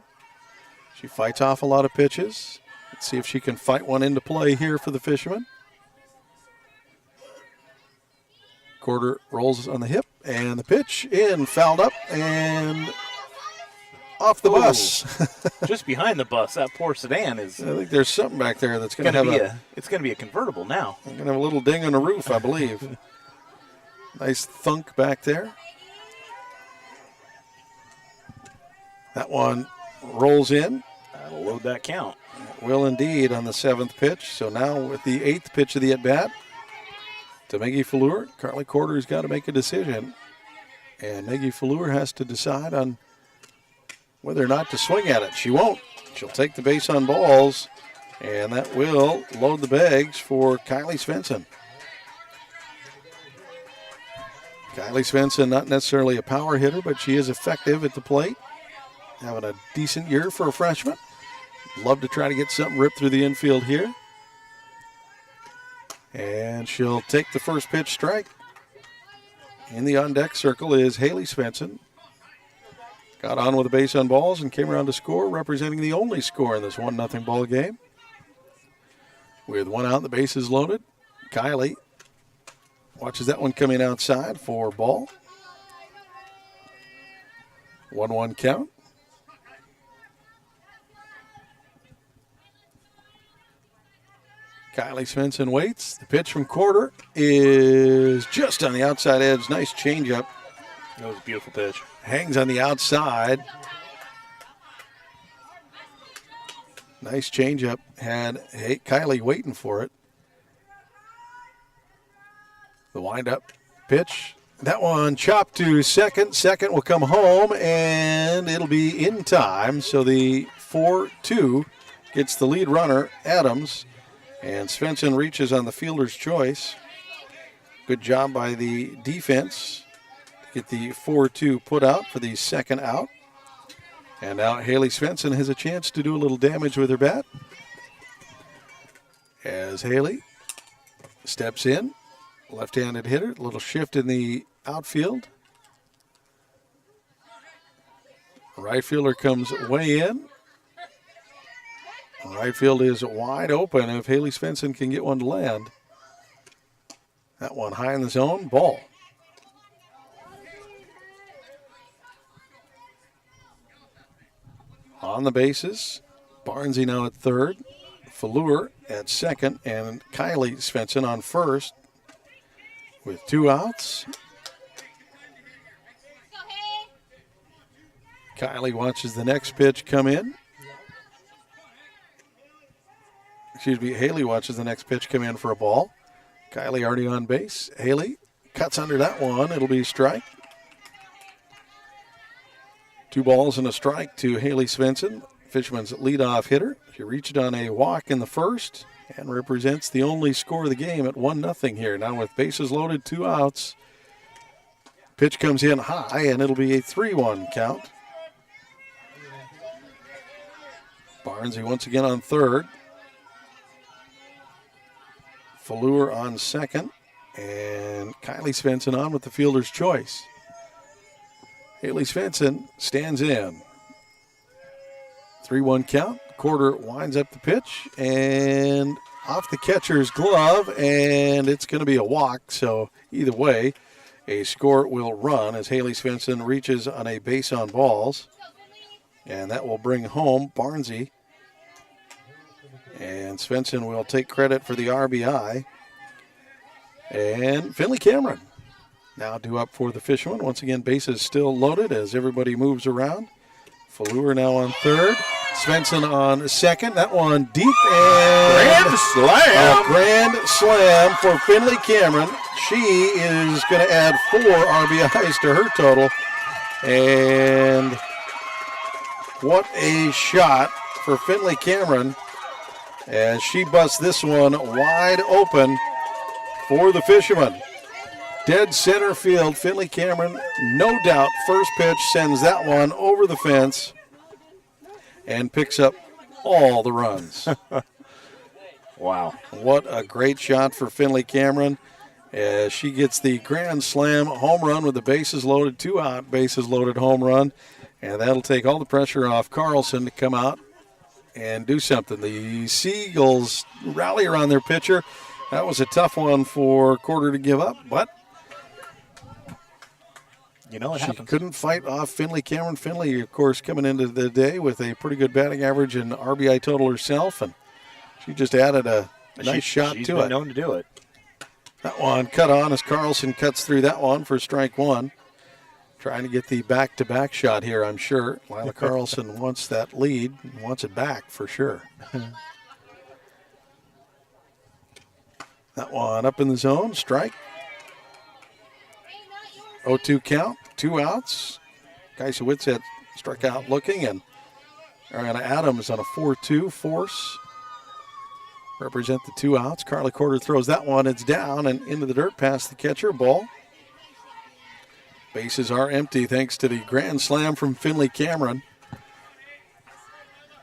She fights off a lot of pitches. Let's see if she can fight one into play here for the Fishermen. Quarter rolls on the hip, and the pitch in, fouled up, and off the bus. Just behind the bus. That poor sedan is. I think there's something back there that's going to have it's going to be a convertible now. Going to have a little ding on the roof, I believe. Nice thunk back there. That one rolls in. That'll load that count. It will indeed on the 7th pitch. So now with the 8th pitch of the at-bat to Maggie Fallure, Carly Corder's got to make a decision. And Maggie Fallure has to decide on whether or not to swing at it. She won't. She'll take the base on balls, and that will load the bags for Kylie Svensson. Kylie Svensson, not necessarily a power hitter, but she is effective at the plate. Having a decent year for a freshman. Love to try to get something ripped through the infield here. And she'll take the first pitch strike. In the on-deck circle is Haley Svensson. Got on with a base on balls and came around to score, representing the only score in this 1-0 ball game. With one out, the bases loaded. Kylie watches that one coming outside for ball. 1-1 count. Kylie Svensson waits. The pitch from quarter is just on the outside edge. Nice changeup. That was a beautiful pitch. Hangs on the outside. Nice changeup. Had Kylie waiting for it. The windup pitch. That one chopped to second. Second will come home, and it'll be in time. So the 4-2 gets the lead runner, Adams, and Svensson reaches on the fielder's choice. Good job by the defense to get the 4-2 put out for the second out. And now Haley Svensson has a chance to do a little damage with her bat. As Haley steps in, left-handed hitter, a little shift in the outfield. Right fielder comes way in. Right field is wide open if Haley Svensson can get one to land. That one high in the zone, ball. On the bases, Barnesy now at third, Fallour at second, and Kylie Svensson on first with 2 outs. Kylie watches the next pitch come in. Haley watches the next pitch come in for a ball. Kylie already on base. Haley cuts under that one. It'll be a strike. 2 balls and a strike to Haley Svensson, Fisherman's leadoff hitter. She reached on a walk in the first and represents the only score of the game at 1-0 here. Now with bases loaded, 2 outs. Pitch comes in high, and it'll be a 3-1 count. Barnesy once again on third. Fallour on second, and Kylie Svensson on with the fielder's choice. Haley Svensson stands in. 3-1 count. Quarter winds up the pitch, and off the catcher's glove, and it's going to be a walk. So either way, a score will run as Haley Svensson reaches on a base on balls, and that will bring home Barnesy. And Svensson will take credit for the RBI. And Finley Cameron now due up for the Fishermen. Once again, bases still loaded as everybody moves around. Fallour now on third. Svensson on second. That one deep and grand slam. A grand slam for Finley Cameron. She is going to add 4 RBIs to her total. And what a shot for Finley Cameron as she busts this one wide open for the Fishermen. Dead center field, Finley Cameron, no doubt, first pitch sends that one over the fence and picks up all the runs. Wow. What a great shot for Finley Cameron as she gets the grand slam home run with the bases loaded, 2 out, bases loaded home run. And that'll take all the pressure off Carlson to come out and do something. The Seagulls rally around their pitcher. That was a tough one for Quarter to give up, but she couldn't fight off Finley Cameron. Finley, of course, coming into the day with a pretty good batting average and RBI total herself, and she just added a nice shot to it. She's been known to do it. That one cut on as Carlson cuts through that one for strike 1. Trying to get the back-to-back shot here, I'm sure. Lila Carlson wants that lead, wants it back for sure. That one up in the zone, strike. 0-2 count, 2 outs. Kaisowitz had struck out looking, and Ariana Adams on a 4-2 force. Represent the 2 outs. Carly Quarter throws that one. It's down and into the dirt past the catcher. Ball. Bases are empty thanks to the grand slam from Finley Cameron.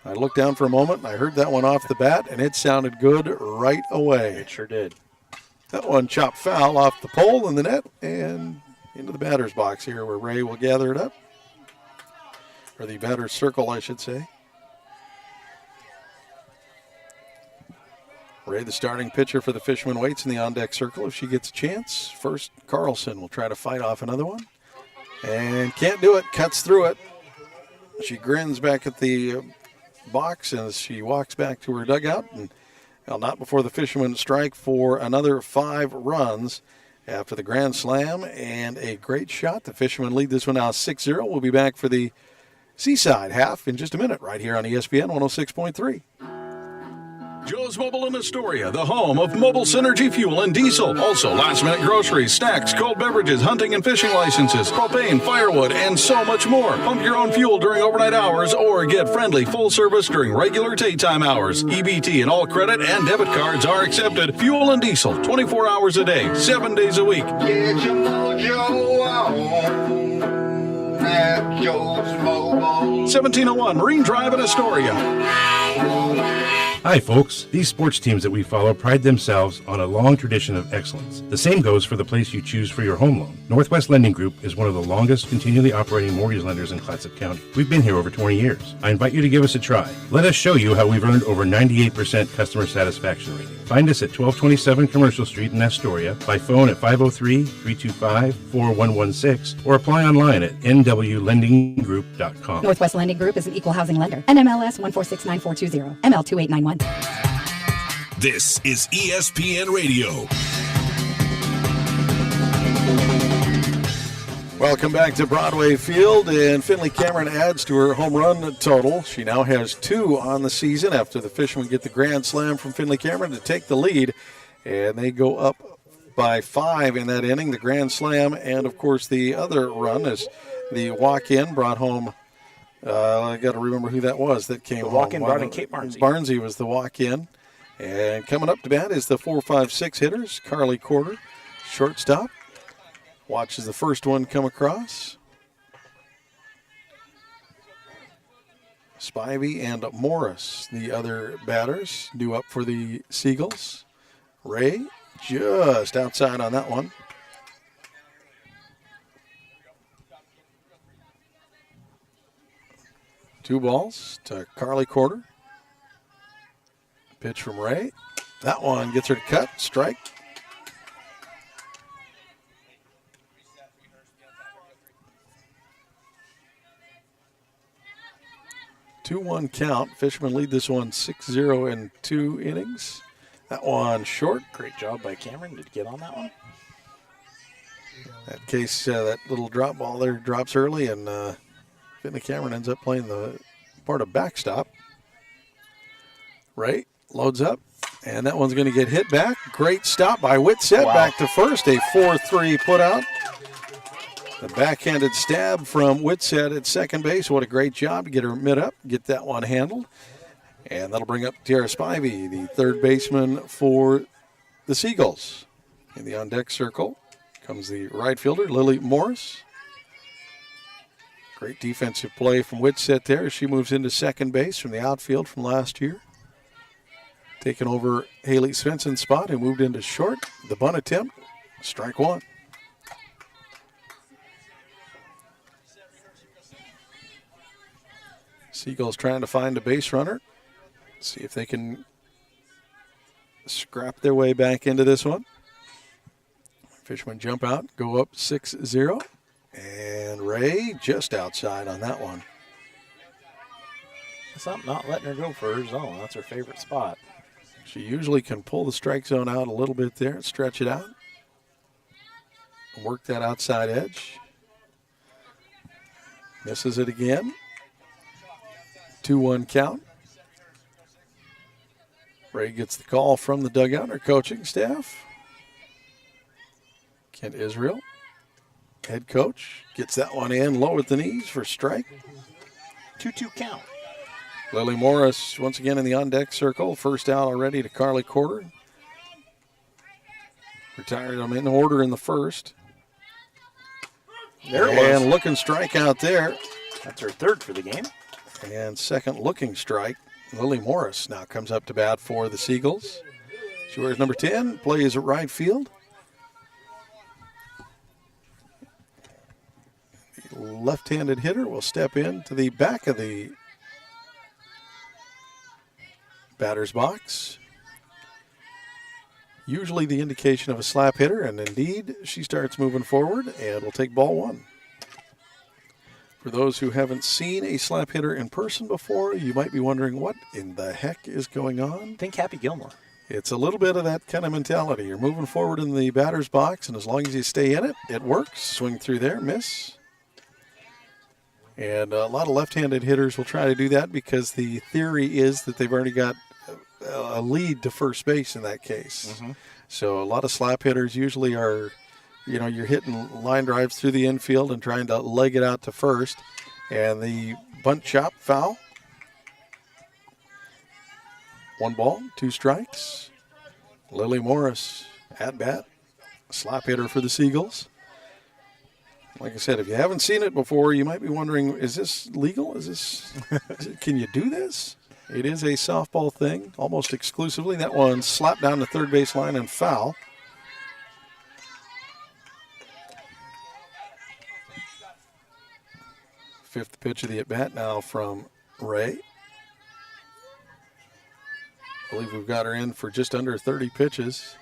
I looked down for a moment, and I heard that one off the bat, and it sounded good right away. It sure did. That one chopped foul off the pole in the net and into the batter's box here where Ray will gather it up. Or the batter's circle, I should say. Ray, the starting pitcher for the Fishermen, waits in the on-deck circle if she gets a chance. First, Carlson will try to fight off another one. And can't do it, cuts through it. She grins back at the box as she walks back to her dugout, and Well, not before the Fishermen strike for another 5 runs after the grand slam and a great shot. The Fishermen lead this one now 6-0. We'll be back for the Seaside half in just a minute right here on ESPN 106.3. Joe's Mobile in Astoria, the home of Mobile Synergy Fuel and Diesel. Also, last-minute groceries, snacks, cold beverages, hunting and fishing licenses, propane, firewood, and so much more. Pump your own fuel during overnight hours or get friendly full service during regular daytime hours. EBT and all credit and debit cards are accepted. Fuel and diesel, 24 hours a day, 7 days a week. Get your mojo on at Joe's Mobile. 1701 Marine Drive in Astoria. Hi, folks. These sports teams that we follow pride themselves on a long tradition of excellence. The same goes for the place you choose for your home loan. Northwest Lending Group is one of the longest continually operating mortgage lenders in Clatsop County. We've been here over 20 years. I invite you to give us a try. Let us show you how we've earned over 98% customer satisfaction rating. Find us at 1227 Commercial Street in Astoria, by phone at 503-325-4116, or apply online at nwlendinggroup.com. Northwest Lending Group is an equal housing lender. NMLS 1469420, ML2891. This is ESPN Radio. Welcome back to Broadway Field, and Finley Cameron adds to her home run total. She now has 2 on the season after the Fishermen get the grand slam from Finley Cameron to take the lead, and they go up by 5 in that inning, the grand slam, and of course the other run is the walk-in brought home. I got to remember who that was that came home. The walk-in brought in Kate Barnesy. Barnesy was the walk-in, and coming up to bat is the 4-5-6 hitters, Carly Corder, shortstop. Watches the first one come across. Spivey and Morris, the other batters, due up for the Seagulls. Ray just outside on that one. Two balls to Carly Corder. Pitch from Ray. That one gets her to cut, strike. Two-one count. Fishermen lead this one 6-0 in 2 innings. That one short. Great job by Cameron. Did you get on that one? That case, that little drop ball there drops early, and Finley Cameron ends up playing the part of backstop. Ray loads up, and that one's going to get hit back. Great stop by Whitsett. Wow. Back to first. A 4-3 put out. The backhanded stab from Whitsett at second base. What a great job to get her mid up, get that one handled. And that'll bring up Tara Spivey, the third baseman for the Seagulls. In the on-deck circle comes the right fielder, Lily Morris. Great defensive play from Whitsett there as she moves into second base from the outfield from last year. Taking over Haley Svensson's spot and moved into short. The bunt attempt, strike one. Seagulls trying to find a base runner. See if they can scrap their way back into this one. Fishermen jump out, go up 6-0. And Ray just outside on that one. It's not letting her go for her zone. That's her favorite spot. She usually can pull the strike zone out a little bit there, stretch it out. Work that outside edge. Misses it again. 2-1 count. Ray gets the call from the dugout, her coaching staff. Kent Israel, head coach, gets that one in low at the knees for strike. 2-2 count. Lily Morris once again in the on-deck circle. First out already to Carly Corder. Retired them in order in the first. There it was. And looking strike out there. That's her third for the game. And second looking strike. Lily Morris now comes up to bat for the Seagulls. She wears number 10, plays at right field. The left-handed hitter will step in to the back of the batter's box. Usually the indication of a slap hitter, and indeed she starts moving forward and will take ball one. For those who haven't seen a slap hitter in person before, you might be wondering what in the heck is going on. Think Happy Gilmore. It's a little bit of that kind of mentality. You're moving forward in the batter's box, and as long as you stay in it, it works. Swing through there, miss. And a lot of left-handed hitters will try to do that because the theory is that they've already got a lead to first base in that case. Mm-hmm. So a lot of slap hitters usually are, you're hitting line drives through the infield and trying to leg it out to first. And the bunt chop foul. 1 ball, 2 strikes. Lily Morris at bat, slap hitter for the Seagulls. Like I said, if you haven't seen it before, you might be wondering, is this legal? Can you do this? It is a softball thing, almost exclusively. That one slapped down the third base line and foul. Fifth pitch of the at-bat now from Ray. I believe we've got her in for just under 30 pitches.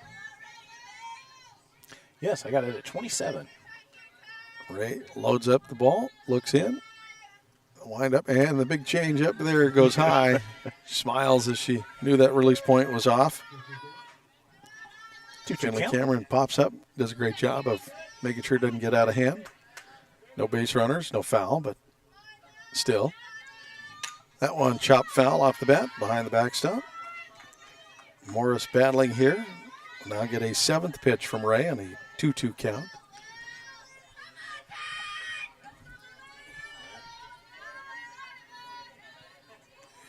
Yes, I got it at 27. Ray loads up the ball, looks in, wind up, and the big change up there goes high. Smiles as she knew that release point was off. Finley Cameron pops up, does a great job of making sure it doesn't get out of hand. No base runners, no foul, but still. That one chopped foul off the bat, behind the backstop. Morris battling here. Now get a 7th pitch from Ray on a 2-2 count.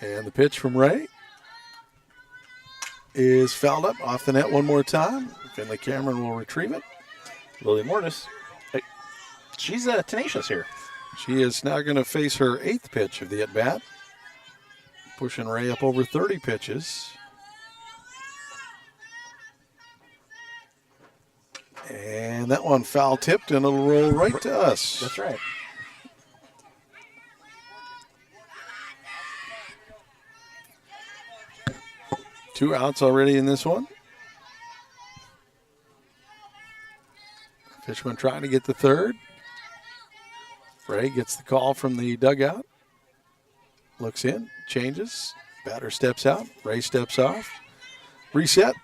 And the pitch from Ray is fouled up off the net one more time. Finley Cameron will retrieve it. Lily Mortis, she's tenacious here. She is now going to face her 8th pitch of the at-bat. Pushing Ray up over 30 pitches. And that one foul tipped, and it'll roll right to us. That's right. Two outs already in this one. Fishman trying to get the third. Ray gets the call from the dugout. Looks in, changes. Batter steps out. Ray steps off. Reset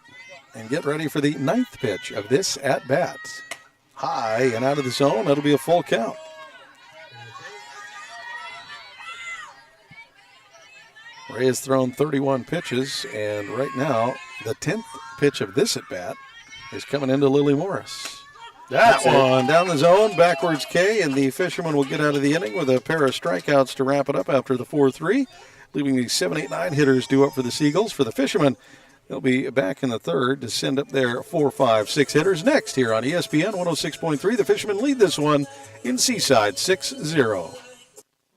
and get ready for the 9th pitch of this at-bat. High and out of the zone. That'll be a full count. Ray has thrown 31 pitches, and right now, the 10th pitch of this at-bat is coming into Lily Morris. That one down the zone, backwards K, and the Fishermen will get out of the inning with a pair of strikeouts to wrap it up after the 4-3, leaving the 7, 8, 9 hitters due up for the Seagulls. For the Fishermen, they'll be back in the third to send up their 4, 5, 6 hitters next here on ESPN 106.3. The Fishermen lead this one in Seaside 6-0.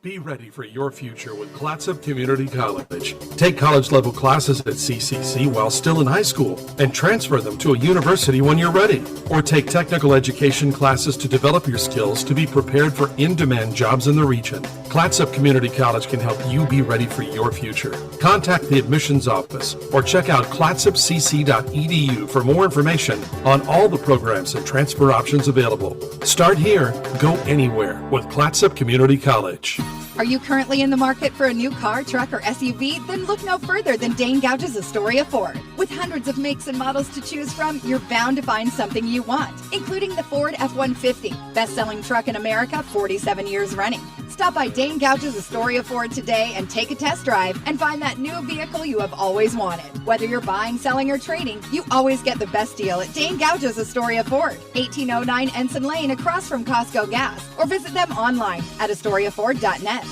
Be ready for your future with Clatsop Community College. Take college-level classes at CCC while still in high school and transfer them to a university when you're ready. Or take technical education classes to develop your skills to be prepared for in-demand jobs in the region. Clatsop Community College can help you be ready for your future. Contact the admissions office or check out clatsopcc.edu for more information on all the programs and transfer options available. Start here, go anywhere with Clatsop Community College. Are you currently in the market for a new car, truck, or SUV? Then look no further than Dane Gouge's Astoria Ford. With hundreds of makes and models to choose from, you're bound to find something you want, including the Ford F-150, best-selling truck in America, 47 years running. Stop by Dane Gouge's Astoria Ford today and take a test drive and find that new vehicle you have always wanted. Whether you're buying, selling, or trading, you always get the best deal at Dane Gouge's Astoria Ford, 1809 Ensign Lane across from Costco Gas, or visit them online at AstoriaFord.net.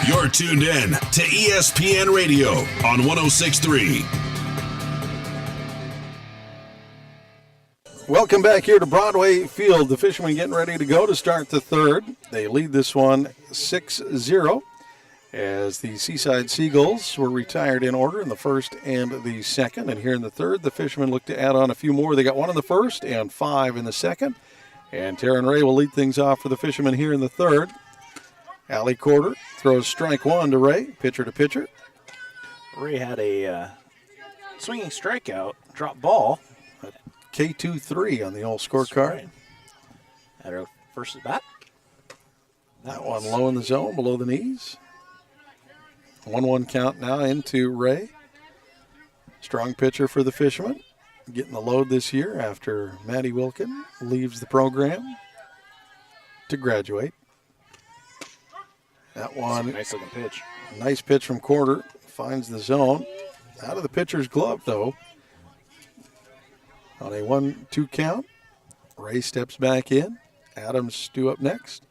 You're tuned in to ESPN Radio on 106.3. Welcome back here to Broadway Field. The Fishermen getting ready to go to start the third. They lead this one 6-0 as the Seaside Seagulls were retired in order in the first and the second. And here in the third, the Fishermen look to add on a few more. They got 1 in the first and 5 in the second. And Taryn Ray will lead things off for the Fishermen here in the third. Allie Corder throws strike 1 to Ray, pitcher to pitcher. Ray had a swinging strikeout, drop ball. K2-3 on the old scorecard. Right. At her first at bat. That one low in the zone, below the knees. 1-1 count now into Ray. Strong pitcher for the Fishermen. Getting the load this year after Maddie Wilkin leaves the program to graduate. That one, nice looking pitch. Nice pitch from Quarter. Finds the zone. Out of the pitcher's glove, though. On a 1-2 count, Ray steps back in. Adams due up next.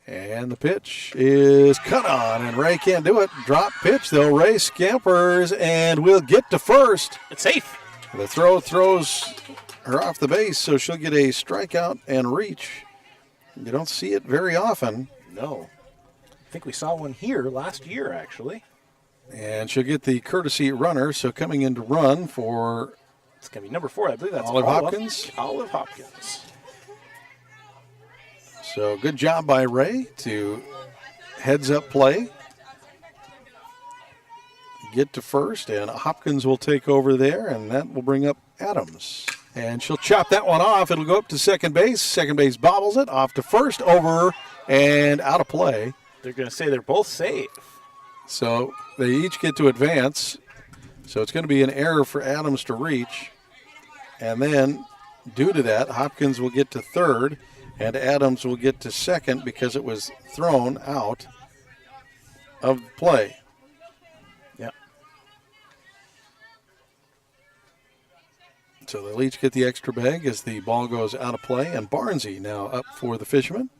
And the pitch is cut on, and Ray can't do it. Drop pitch, though. Ray scampers and will get to first. It's safe. The throw throws her off the base, so she'll get a strikeout and reach. You don't see it very often. No. I think we saw one here last year, actually. And she'll get the courtesy runner, so coming in to run for... It's going to be number 4. I believe that's Olive Hopkins. Olive Hopkins. So good job by Ray to heads up play. Get to first, and Hopkins will take over there, and that will bring up Adams. And she'll chop that one off. It'll go up to second base. Second base bobbles it off to first, over, and out of play. They're going to say they're both safe. So they each get to advance. So it's going to be an error for Adams to reach. And then, due to that, Hopkins will get to third, and Adams will get to second because it was thrown out of play. Yep. So they'll each get the extra bag as the ball goes out of play, and Barnsey now up for the Fishermen.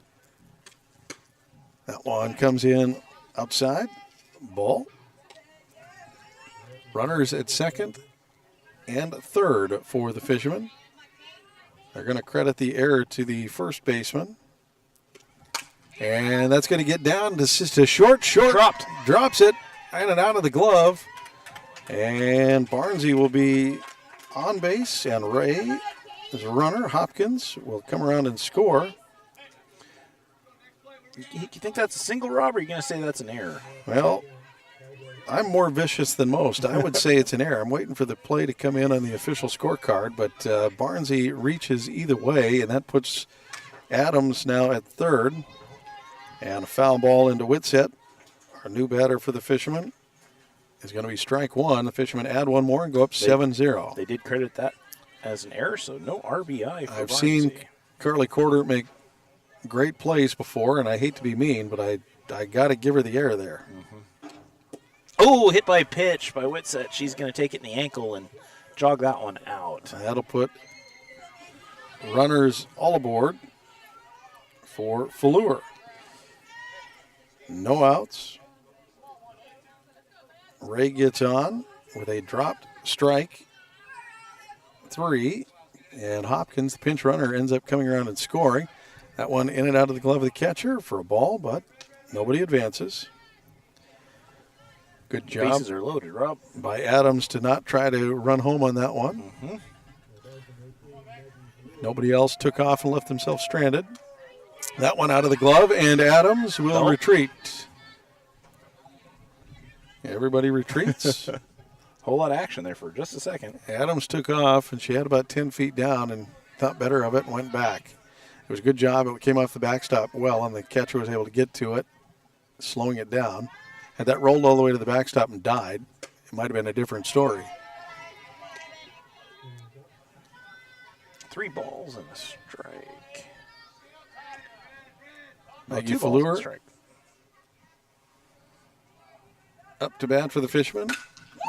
That one comes in outside. Ball. Runners at second and third for the Fishermen. They're going to credit the error to the first baseman. And that's going to get down to short. Dropped. Drops it in and out of the glove. And Barnsey will be on base, and Ray is a runner. Hopkins will come around and score. You think that's a single, Rob, or are you going to say that's an error? Well, I'm more vicious than most. I would say it's an error. I'm waiting for the play to come in on the official scorecard, but Barnsey reaches either way, and that puts Adams now at third. And a foul ball into Whitsett. Our new batter for the Fishermen is going to be strike one. The Fishermen add one more and go up 7-0. They did credit that as an error, so no RBI for I've Barnsey. seen Carly Quarter make great plays before, and I hate to be mean, but I got to give her the error there. Mm-hmm. Oh, hit by pitch by Whitsett. She's going to take it in the ankle and jog that one out. That'll put runners all aboard for Fleur. No outs. Ray gets on with a dropped strike. 3. And Hopkins, the pinch runner, ends up coming around and scoring. That one in and out of the glove of the catcher for a ball, but nobody advances. Good job. Bases are loaded, Rob. By Adams to not try to run home on that one. Mm-hmm. Nobody else took off and left themselves stranded. That one out of the glove, and Adams will retreat. Everybody retreats. Whole lot of action there for just a second. Adams took off, and she had about 10 feet down and thought better of it and went back. It was a good job. It came off the backstop well, and the catcher was able to get to it, slowing it down. Had that rolled all the way to the backstop and died, it might have been a different story. 3 balls and a strike. Maggie Fleur up to bat for the Fishermen.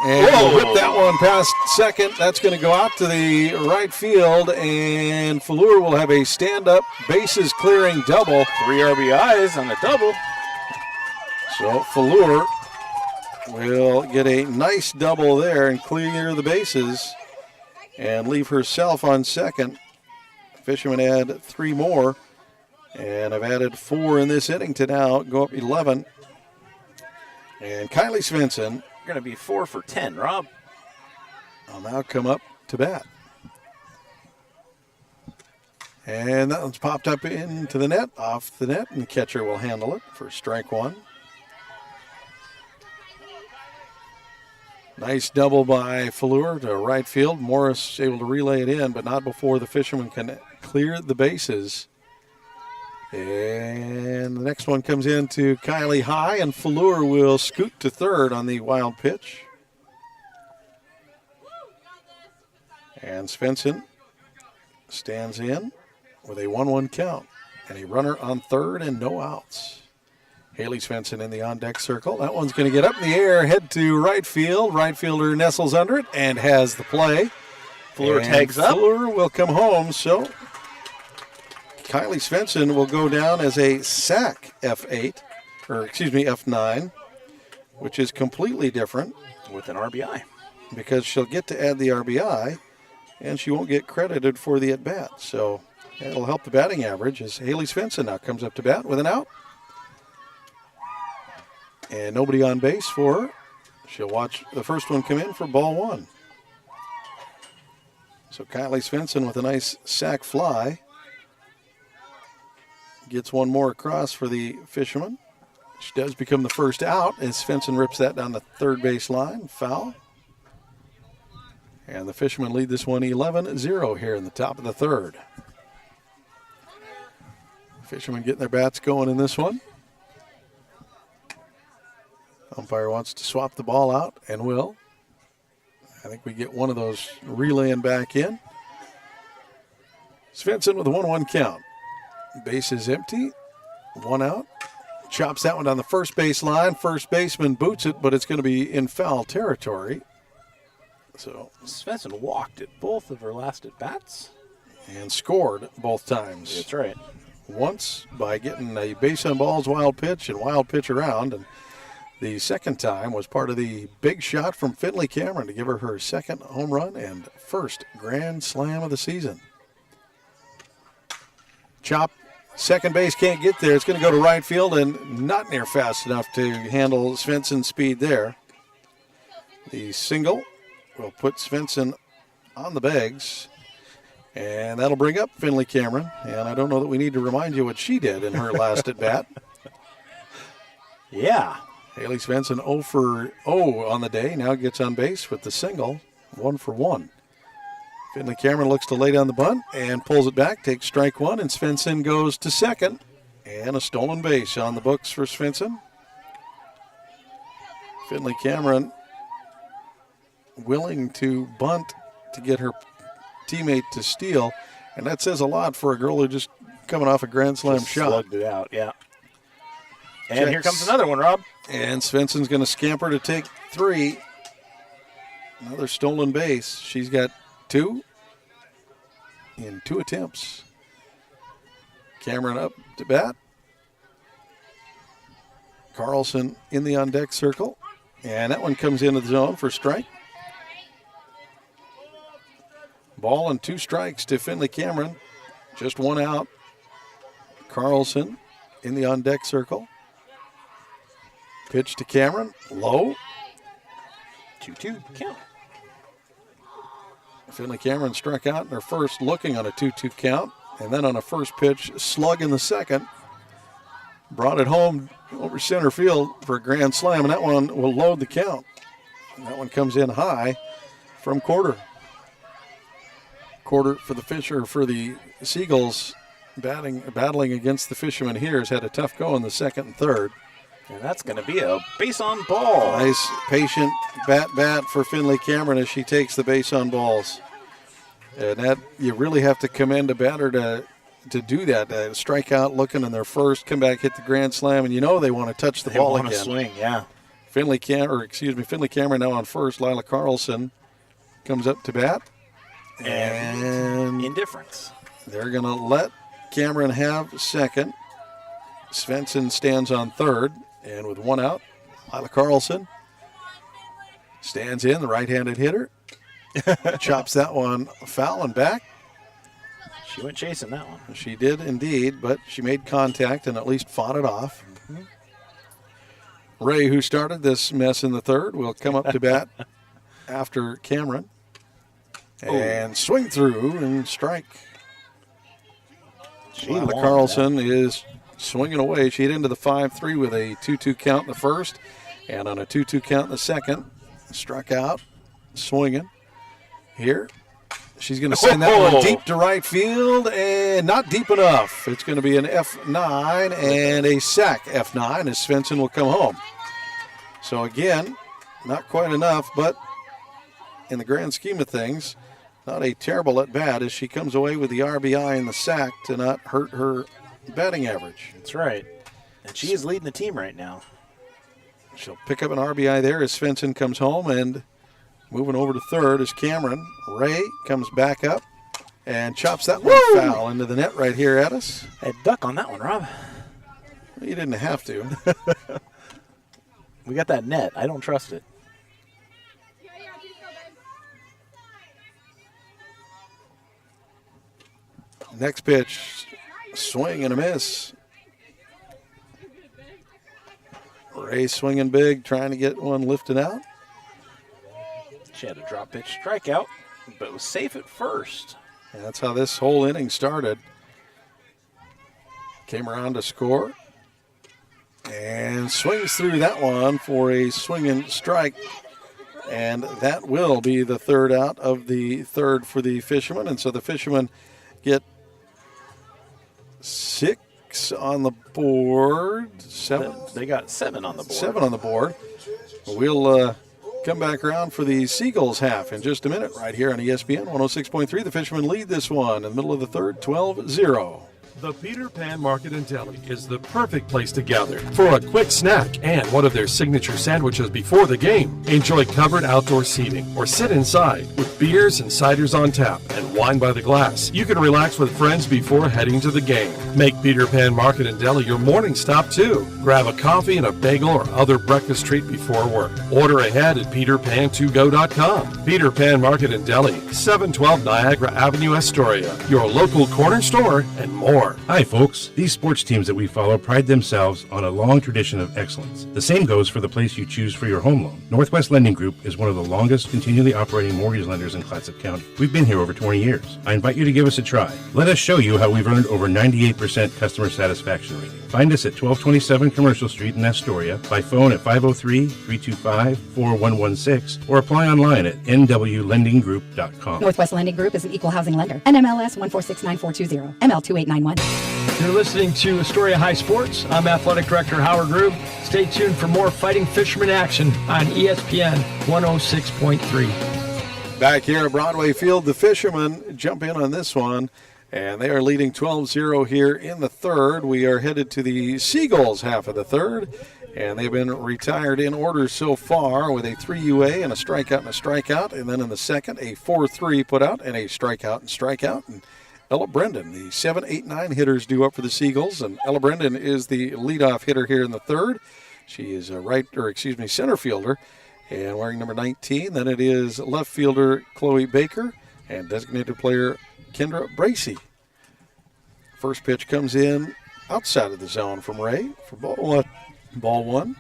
And whip that one past second. That's going to go out to the right field, and Fleur will have a stand-up bases clearing double. 3 RBIs on a double. So Fleur will get a nice double there and clear the bases and leave herself on second. Fishermen add 3 more, and I've added 4 in this inning to now go up 11. And Kylie Svensson going to be 4 for 10, Rob. I'll now come up to bat. And that one's popped up into the net, off the net, and the catcher will handle it for strike one. Nice double by Fleur to right field. Morris able to relay it in, but not before the Fishermen can clear the bases. And the next one comes in to Kylie high, and Fleur will scoot to third on the wild pitch. And Svensson stands in with a 1-1 count and a runner on third and no outs. Haley Svensson in the on-deck circle. That one's going to get up in the air, head to right field. Right fielder nestles under it and has the play. Fuller tags up. Fuller will come home, so Kylie Svensson will go down as a sack F9, which is completely different. With an RBI. Because she'll get to add the RBI, and she won't get credited for the at-bat. So it'll help the batting average as Haley Svensson now comes up to bat with an out. And nobody on base for her. She'll watch the first one come in for ball one. So Kylie Svensson with a nice sac fly. Gets one more across for the Fishermen. She does become the first out as Svensson rips that down the third base line. Foul. And the Fishermen lead this one 11-0 here in the top of the third. Fishermen getting their bats going in this one. Umpire wants to swap the ball out and will. I think we get one of those relaying back in. Svensson with a 1-1 count. Base is empty. One out. Chops that one down the first base line. First baseman boots it, but it's going to be in foul territory. So Svensson walked at both of her last at-bats. And scored both times. That's right. Once by getting a base on balls wild pitch and wild pitch around, and the second time was part of the big shot from Finley Cameron to give her her second home run and first grand slam of the season. Chop, second base can't get there. It's going to go to right field and not near fast enough to handle Svensson's speed there. The single will put Svensson on the bags, and that'll bring up Finley Cameron. And I don't know that we need to remind you what she did in her last at bat. Yeah. Haley Svensson 0 for 0 on the day. Now gets on base with the single, 1 for 1. Finley Cameron looks to lay down the bunt and pulls it back, takes strike one, and Svensson goes to second. And a stolen base on the books for Svensson. Finley Cameron willing to bunt to get her teammate to steal, and that says a lot for a girl who just coming off a grand slam shot. Slugged it out, yeah. And here comes another one, Rob. And Svensson's going to scamper to take 3. Another stolen base. She's got 2 in 2 attempts. Cameron up to bat. Carlson in the on-deck circle. And that one comes into the zone for strike. Ball and 2 strikes to Finley Cameron. Just 1 out. Carlson in the on-deck circle. Pitch to Cameron, low. 2-2 count. Finley Cameron struck out in her first, looking on a 2-2 count. And then on a first pitch, slug in the second. Brought it home over center field for a grand slam, and that one will load the count. And that one comes in high from Quarter. Quarter for the Seagulls battling against the Fishermen here has had a tough go in the second and third. And that's going to be a base on ball. Nice patient bat for Finley Cameron as she takes the base on balls. And that you really have to commend a batter to do that. Strike out looking in their first, come back, hit the grand slam, and you know they want to touch the ball again. They want to swing, yeah. Finley Cameron now on first. Lila Carlson comes up to bat. And indifference. They're going to let Cameron have second. Svensson stands on third. And with 1 out, Lila Carlson stands in, the right-handed hitter. Chops that one foul and back. She went chasing that one. She did indeed, but she made contact and at least fought it off. Mm-hmm. Ray, who started this mess in the third, will come up to bat after Cameron. And swing through and strike. Lila Carlson is swinging away. She hit into the 5-3 with a 2-2 count in the first. And on a 2-2 count in the second. Struck out, swinging. Here, she's going to send that one deep to right field, and not deep enough. It's going to be an F9 and a sack F9 as Svensson will come home. So again, not quite enough, but in the grand scheme of things, not a terrible at bat as she comes away with the RBI and the sack to not hurt her batting average. That's right. And she is leading the team right now. She'll pick up an RBI there as Svensson comes home, and moving over to third is Cameron. Ray comes back up and chops that one foul into the net right here at us. Hey, duck on that one, Rob. Well, you didn't have to. We got that net. I don't trust it. Next pitch, swing and a miss. Ray swinging big, trying to get one lifted out. She had a drop pitch strikeout, but was safe at first. And that's how this whole inning started. Came around to score. And swings through that one for a swinging strike. And that will be the third out of the third for the Fishermen. And so the Fishermen get 6 on the board. 7? They got 7 on the board. 7 on the board. We'll come back around for the Seagulls half in just a minute right here on ESPN 106.3. The Fishermen lead this one in the middle of the third, 12-0. The Peter Pan Market and Deli is the perfect place to gather for a quick snack and one of their signature sandwiches before the game. Enjoy covered outdoor seating or sit inside with beers and ciders on tap and wine by the glass. You can relax with friends before heading to the game. Make Peter Pan Market and Deli your morning stop too. Grab a coffee and a bagel or other breakfast treat before work. Order ahead at peterpan2go.com. Peter Pan Market and Deli, 712 Niagara Avenue, Astoria. Your local corner store and more. Hi, folks. These sports teams that we follow pride themselves on a long tradition of excellence. The same goes for the place you choose for your home loan. Northwest Lending Group is one of the longest continually operating mortgage lenders in Clatsop County. We've been here over 20 years. I invite you to give us a try. Let us show you how we've earned over 98% customer satisfaction rating. Find us at 1227 Commercial Street in Astoria, by phone at 503-325-4116, or apply online at nwlendinggroup.com. Northwest Lending Group is an equal housing lender. NMLS 1469420, ML2891. You're listening to Astoria High Sports. I'm Athletic Director Howard Rube. Stay tuned for more Fighting Fisherman action on ESPN 106.3. Back here at Broadway Field, the Fishermen jump in on this one, and they are leading 12-0 here in the third. We are headed to the Seagulls half of the third, and they've been retired in order so far with a 3 UA and a strikeout, and then in the second, a 4-3 put out and a strikeout. And Ella Brendan, the 7, 8, 9 hitters due up for the Seagulls, and Ella Brendan is the leadoff hitter here in the third. She is a center fielder, and wearing number 19. Then it is left fielder Chloe Baker and designated player Kendra Bracey. First pitch comes in outside of the zone from Ray for ball one.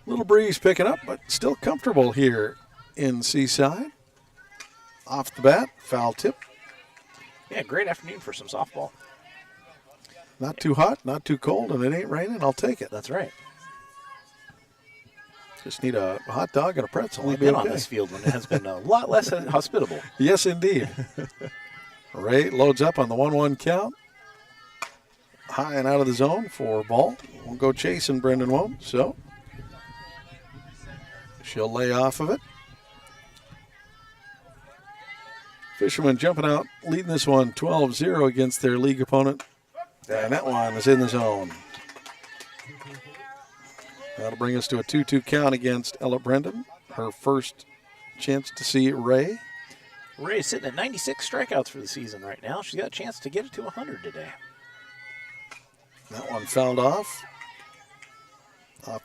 Little breeze picking up, but still comfortable here in Seaside. Off the bat, foul tip. Yeah, great afternoon for some softball. Not too hot, not too cold, and it ain't raining. I'll take it. That's right. Just need a hot dog and a pretzel. We've been on this field when it has been a lot less hospitable. Yes, indeed. Ray loads up on the 1-1 count. High and out of the zone for ball. We'll go chasing, Brendan won't, so she'll lay off of it. Fishermen jumping out, leading this one 12-0 against their league opponent. And that one is in the zone. That'll bring us to a 2-2 count against Ella Brendan. Her first chance to see Ray. Ray is sitting at 96 strikeouts for the season right now. She's got a chance to get it to 100 today. That one fouled off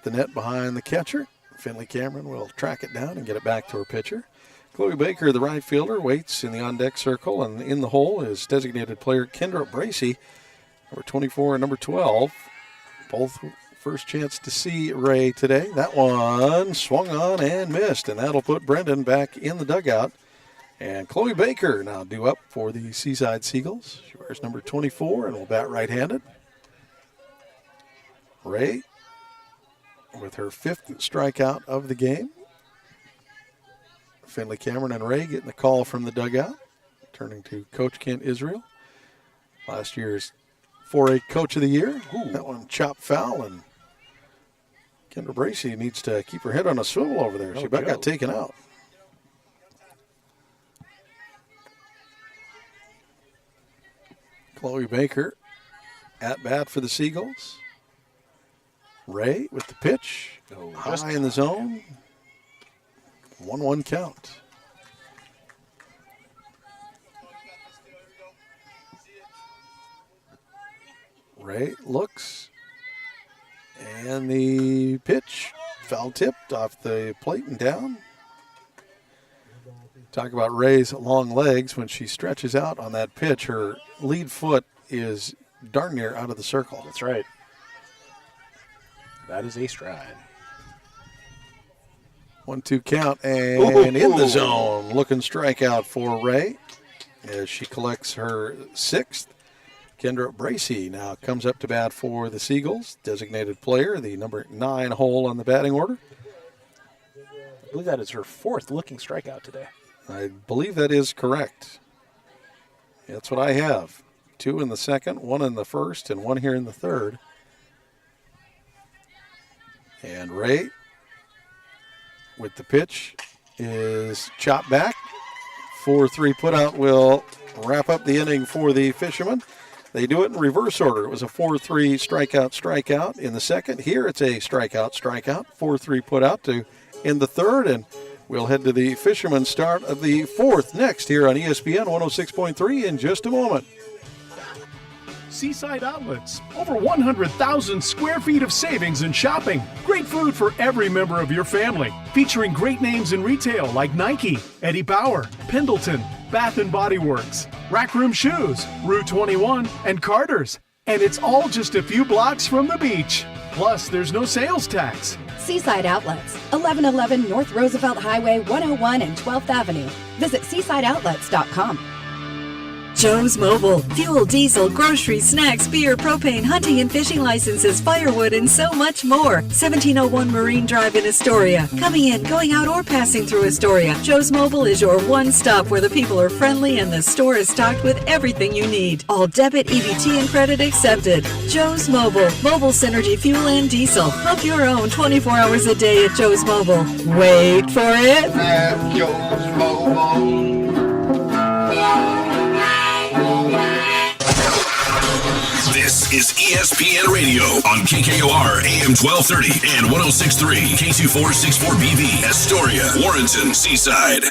the net behind the catcher. Finley Cameron will track it down and get it back to her pitcher. Chloe Baker, the right fielder, waits in the on-deck circle, and in the hole is designated player Kendra Bracey, number 24 and number 12. Both first chance to see Ray today. That one swung on and missed, and that'll put Brendan back in the dugout. And Chloe Baker now due up for the Seaside Seagulls. She wears number 24 and will bat right-handed. Ray with her 5th strikeout of the game. Finley Cameron and Ray getting the call from the dugout, turning to Coach Kent Israel. Last year's 4A Coach of the Year. Ooh. That one chopped foul, and Kendra Bracey needs to keep her head on a swivel over there. She about got taken out. Chloe Baker at bat for the Seagulls. Ray with the pitch. High in the zone. 1-1 count. Ray looks. And the pitch foul tipped off the plate and down. Talk about Ray's long legs. When she stretches out on that pitch, her lead foot is darn near out of the circle. That's right. That is a stride. 1-2 count and in the zone. Looking strikeout for Ray as she collects her 6th. Kendra Bracey now comes up to bat for the Seagulls. Designated player, the number 9 hole on the batting order. I believe that is her 4th looking strikeout today. I believe that is correct. That's what I have. 2 in the second, 1 in the first, and 1 here in the third. And Ray with the pitch is chopped back. 4-3 putout will wrap up the inning for the Fishermen. They do it in reverse order. It was a 4-3 strikeout in the second. Here it's a strikeout. 4-3 putout to end the third, and we'll head to the Fishermen start of the 4th next here on ESPN 106.3 in just a moment. Seaside Outlets. Over 100,000 square feet of savings and shopping. Great food for every member of your family. Featuring great names in retail like Nike, Eddie Bauer, Pendleton, Bath & Body Works, Rack Room Shoes, Rue 21, and Carter's. And it's all just a few blocks from the beach. Plus, there's no sales tax. Seaside Outlets, 1111 North Roosevelt Highway 101 and 12th Avenue. Visit seasideoutlets.com. Joe's Mobile. Fuel, diesel, groceries, snacks, beer, propane, hunting and fishing licenses, firewood, and so much more. 1701 Marine Drive in Astoria. Coming in, going out, or passing through Astoria, Joe's Mobile is your one stop where the people are friendly and the store is stocked with everything you need. All debit, EBT, and credit accepted. Joe's Mobile. Mobile Synergy Fuel and Diesel. Pump your own 24 hours a day at Joe's Mobile. Wait for it. At Joe's Mobile. This is ESPN Radio on KKOR AM 1230 and 106.3 K2464BV, Astoria, Warrenton, Seaside.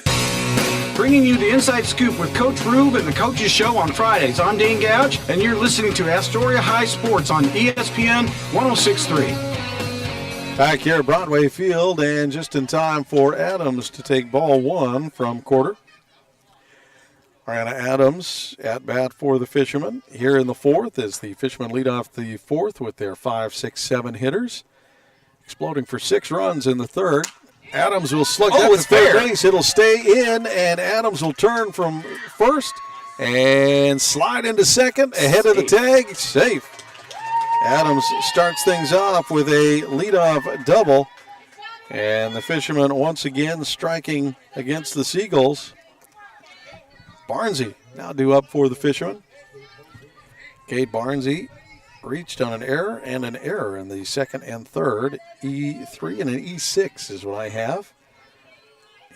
Bringing you the Inside Scoop with Coach Rube and the Coaches Show on Fridays. I'm Dane Gouch, and you're listening to Astoria High Sports on ESPN 106.3. Back here at Broadway Field, and just in time for Adams to take ball 1 from quarter. Brianna Adams at bat for the Fishermen. Here in the 4th as the Fishermen lead off the 4th with their 5, 6, 7 hitters. Exploding for 6 runs in the 3rd. Adams will slug that to third base. It'll stay in, and Adams will turn from first and slide into second ahead of the tag. Safe. Adams starts things off with a leadoff double. And the Fishermen once again striking against the Seagulls. Barnsey now due up for the Fishermen. Cade Barnsey reached on an error and an error in the 2nd and 3rd. E3 and an E6 is what I have.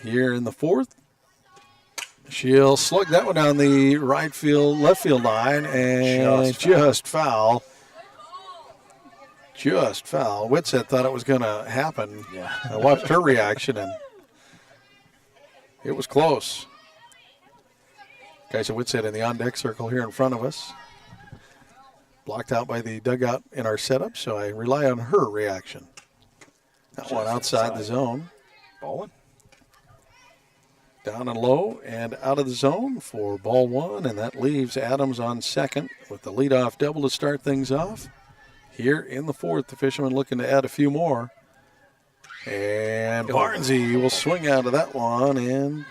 Here in the 4th, she'll slug that one down the left field line, and just foul. Just foul. Whitsett thought it was going to happen. Yeah. I watched her reaction, and it was close. Kaisa Whitsett in the on-deck circle here in front of us. Blocked out by the dugout in our setup, so I rely on her reaction. That one outside the zone. Ball 1. Down and low and out of the zone for ball 1, and that leaves Adams on second with the leadoff double to start things off. Here in the 4th, the Fishermen looking to add a few more. And Barnsey will swing out of that one and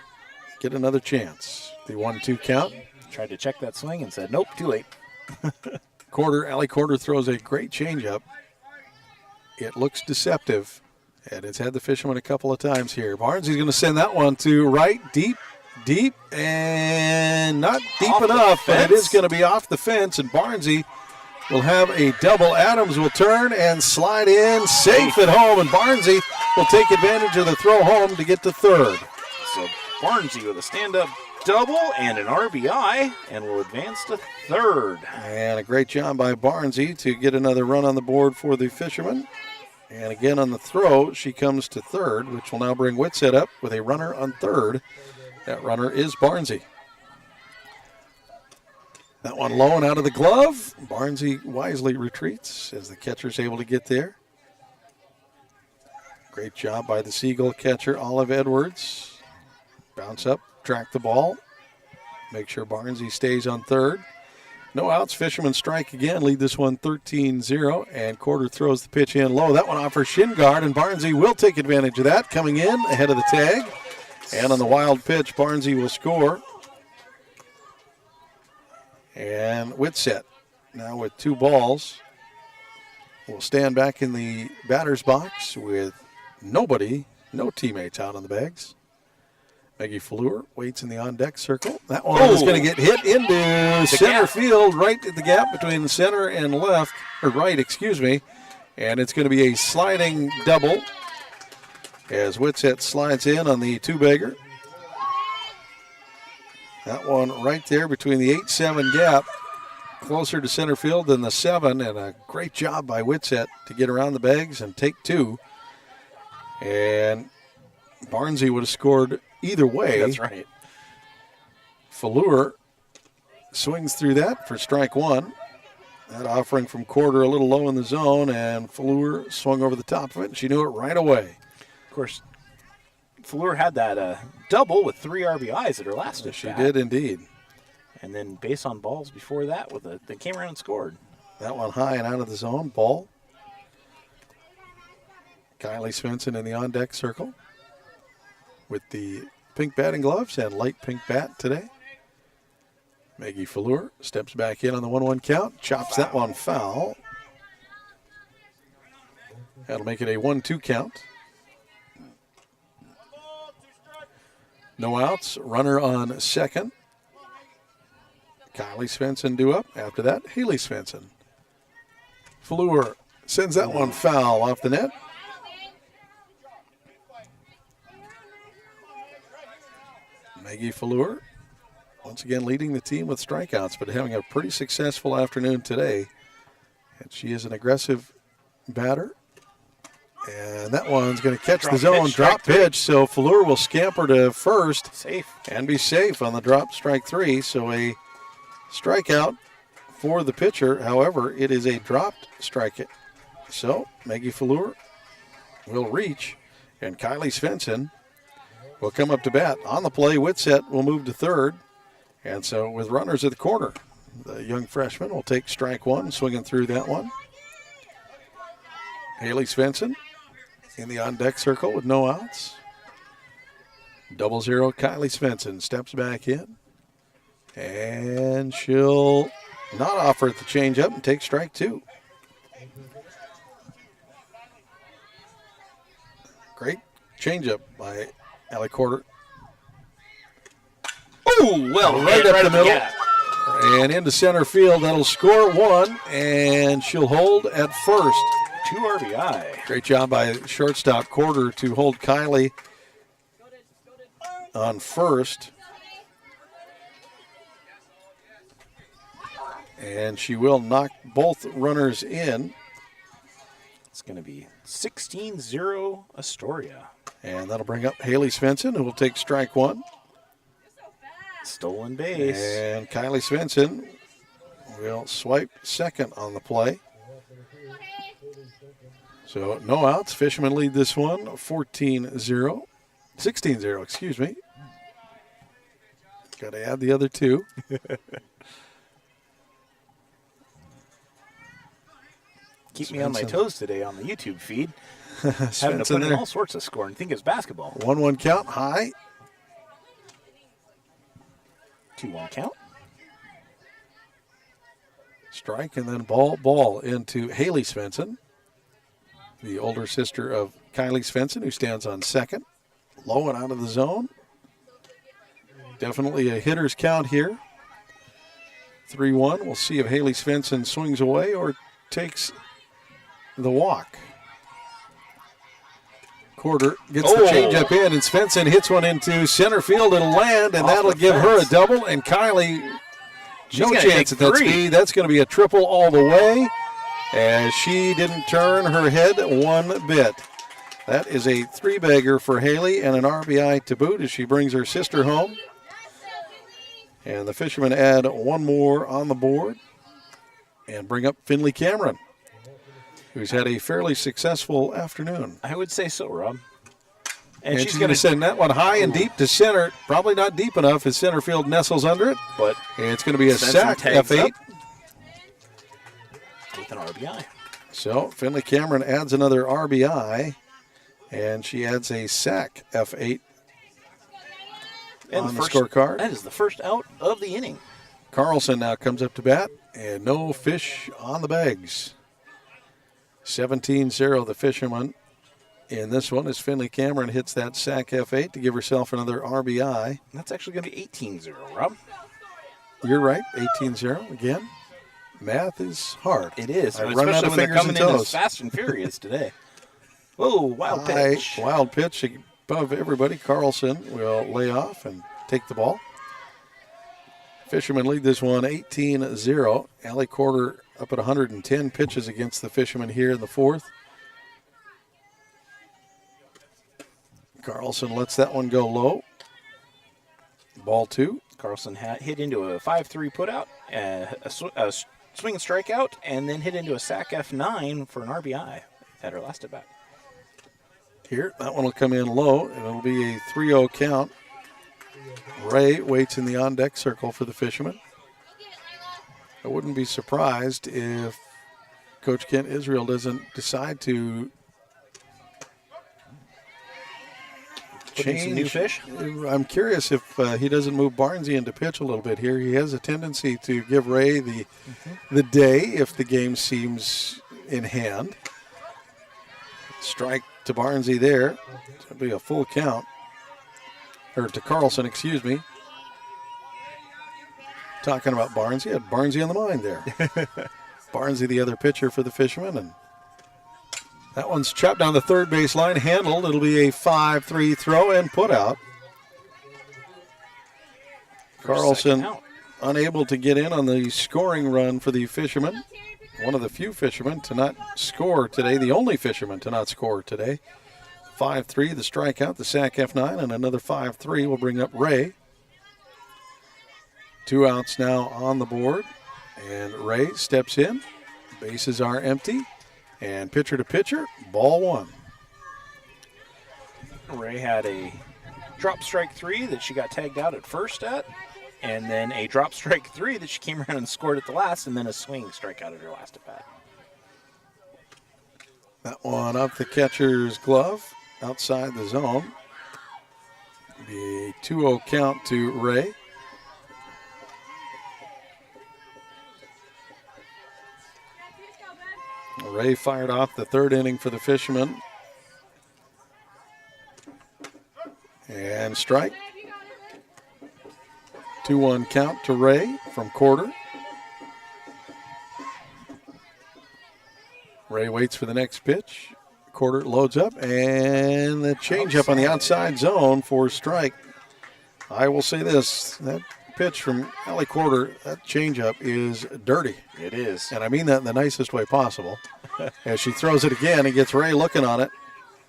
get another chance. The 1-2 count. Tried to check that swing and said, nope, too late. Allie Corder throws a great changeup. It looks deceptive, and it's had the Fishermen a couple of times here. Barnsey's going to send that one to right, deep, and not deep enough. And it is going to be off the fence, and Barnsey will have a double. Adams will turn and slide in, safe at home, and Barnsey will take advantage of the throw home to get to third. So Barnsey with a stand-up double and an RBI, and will advance to third. And a great job by Barnesy to get another run on the board for the Fishermen. And again on the throw, she comes to third, which will now bring Whitsett up with a runner on third. That runner is Barnesy. That one low and out of the glove. Barnesy wisely retreats as the catcher's able to get there. Great job by the Seagull catcher, Olive Edwards. Bounce up, track the ball. Make sure Barnesy stays on third. No outs, Fishermen strike again, lead this one 13-0, and Quarter throws the pitch in low. That one offers shin guard, and Barnesy will take advantage of that, coming in ahead of the tag. And on the wild pitch, Barnesy will score. And Whitsett, now with 2 balls, will stand back in the batter's box with nobody, no teammates out on the bags. Maggie Fleur waits in the on-deck circle. That one is going to get hit into center field, right at the gap between center and left, or right, excuse me. And it's going to be a sliding double as Whitsett slides in on the 2-bagger. That one right there between the 8-7 gap, closer to center field than the 7, and a great job by Whitsett to get around the bags and take 2. And Barnesy would have scored either way. That's right. Fleur swings through that for strike 1. That offering from Quarter a little low in the zone, and Fleur swung over the top of it, and she knew it right away. Of course, Fleur had that double with 3 RBIs at her last at She bat. did indeed. And then base on balls before that they came around and scored. That one high and out of the zone, ball. Kylie Svensson in the on-deck circle with the pink batting gloves and light pink bat today. Maggie Fleur steps back in on the 1-1 count, chops that one foul. That'll make it a 1-2 count. No outs, runner on second. Kylie Svensson due up. After that, Haley Svensson. Fleur sends that one foul off the net. Maggie Fleur, once again leading the team with strikeouts, but having a pretty successful afternoon today. And she is an aggressive batter. And that one's going to catch the zone, drop pitch, so Fleur will scamper to first. Safe. And be safe on the drop, strike 3. So a strikeout for the pitcher. However, it is a dropped strikeout. So Maggie Fleur will reach, and Kylie Svensson will come up to bat. On the play, Whitsett will move to third. And so with runners at the corner, the young freshman will take strike 1, swinging through that one. Haley Svensson in the on-deck circle with no outs. 0-0, Kylie Svensson steps back in. And she'll not offer it the changeup and take strike 2. Great changeup by Allie Quarter. Oh, well, right up the middle. And into center field. That'll score 1, and she'll hold at first. 2 RBI. Great job by shortstop Quarter to hold Kylie on first. And she will knock both runners in. It's going to be 16-0 Astoria. And that'll bring up Haley Svensson, who will take strike 1. Stolen base. And Kylie Svensson will swipe second on the play. So no outs. Fishermen lead this one 14-0. 16-0, excuse me. Got to add the other 2. Keep me on my toes today on the YouTube feed. Having to put in all sorts of scoring. Think it's basketball. 1-1 count, high. 2-1 count. Strike and then ball into Haley Svensson, the older sister of Kylie Svensson, who stands on second. Low and out of the zone. Definitely a hitter's count here. 3-1. We'll see if Haley Svensson swings away or takes the walk. Quarter gets the changeup in, and Svensson hits one into center field. It'll land, and that'll give her a double. And Kylie, no chance at that speed. That's going to be a triple all the way, as she didn't turn her head one bit. That is a three-bagger for Haley and an RBI to boot as she brings her sister home. And the Fishermen add one more on the board and bring up Finley Cameron, who's had a fairly successul afternoon. I would say so, Rob. And she's going to send that one high and deep to center. Probably not deep enough as center field nestles under it. But it's going to be a sack, F8. With an RBI. So Finley Cameron adds another RBI, and she adds a sack, F8, on the scorecard. That is the first out of the inning. Carlson now comes up to bat, and no fish on the bags. 17-0 the Fishermen in this one as Finley Cameron hits that sack F8 to give herself another RBI. That's actually going to be 18-0, Rob. You're right, 18-0 again. Math is hard. It is, I especially run out of when they're fingers coming and in toes. as fast and furious today. Whoa, wild pitch. Wild pitch above everybody. Carlson will lay off and take the ball. Fishermen lead this one 18-0. Allie Quarter up at 110 pitches against the Fishermen here in the fourth. Carlson lets that one go low. Ball two. Carlson hit into a 5-3 putout, a swing and strikeout, and then hit into a sack F9 for an RBI at her last at bat. Here, that one will come in low, and it'll be a 3-0 count. Ray waits in the on-deck circle for the Fishermen. I wouldn't be surprised if Coach Kent Israel doesn't decide to change. Some new fish? I'm curious if he doesn't move Barnesy into pitch a little bit here. He has a tendency to give Ray the day if the game seems in hand. Strike to Barnesy there. It'll be a full count. Or to Carlson, excuse me. Talking about Barnesy. Had Barnesy on the mind there. Barnesy, the other pitcher for the Fishermen, and that one's chopped down the third base line, handled. It'll be a 5-3 throw and put out. Carlson unable to get in on the scoring run for the Fishermen. One of the few Fishermen to not score today, the only Fisherman to not score today. 5-3, the strikeout, the sack F9, and another 5-3 will bring up Ray. 2 outs now on the board, and Ray steps in. Bases are empty. And pitcher to pitcher, ball one. Ray had a drop strike 3 that she got tagged out at first at, and then a drop strike 3 that she came around and scored at the last, and then a swing strikeout at her last at bat. That one up the catcher's glove, outside the zone. Be a 2-0 count to Ray. Ray fired off the third inning for the Fishermen. And strike. 2-1 count to Ray from Quarter. Ray waits for the next pitch. Quarter loads up, and the changeup on the outside zone for strike. I will say this, that pitch from Allie Quarter, that changeup is dirty. It is. And I mean that in the nicest way possible. As she throws it again and gets Ray looking on it.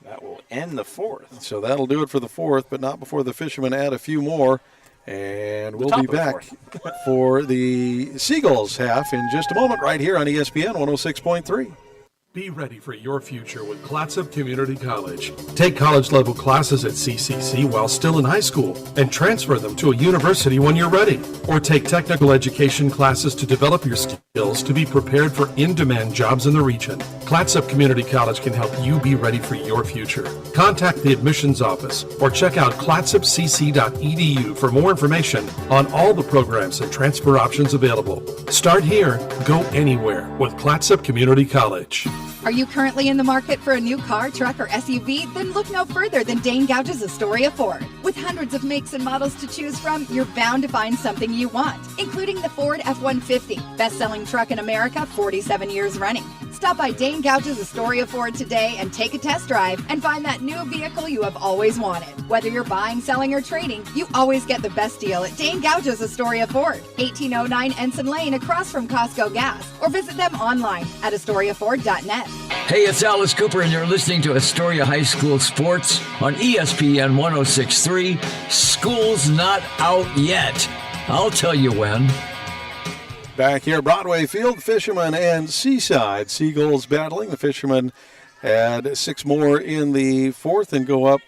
That will end the fourth. So that'll do it for the fourth, but not before the Fishermen add a few more. And we'll be back for the Seagulls half in just a moment right here on ESPN 106.3. Be ready for your future with Clatsop Community College. Take college-level classes at CCC while still in high school and transfer them to a university when you're ready. Or take technical education classes to develop your skills to be prepared for in-demand jobs in the region. Clatsop Community College can help you be ready for your future. Contact the admissions office or check out clatsopcc.edu for more information on all the programs and transfer options available. Start here, go anywhere with Clatsop Community College. Are you currently in the market for a new car, truck, or SUV? Then look no further than Dane Gouge's Astoria Ford. With hundreds of makes and models to choose from, you're bound to find something you want, including the Ford F-150, best-selling truck in America 47 years running. Stop by Dane Gouch's Astoria Ford today and take a test drive and find that new vehicle you have always wanted. Whether you're buying, selling, or trading, you always get the best deal at Dane Gouch's Astoria Ford, 1809 Ensign Lane across from Costco Gas, or visit them online at AstoriaFord.net. Hey, it's Alice Cooper, and you're listening to Astoria High School Sports on ESPN 106.3. School's not out yet. I'll tell you when. Back here, Broadway Field, Fishermen and Seaside Seagulls battling. The Fishermen had 6 more in the fourth and go up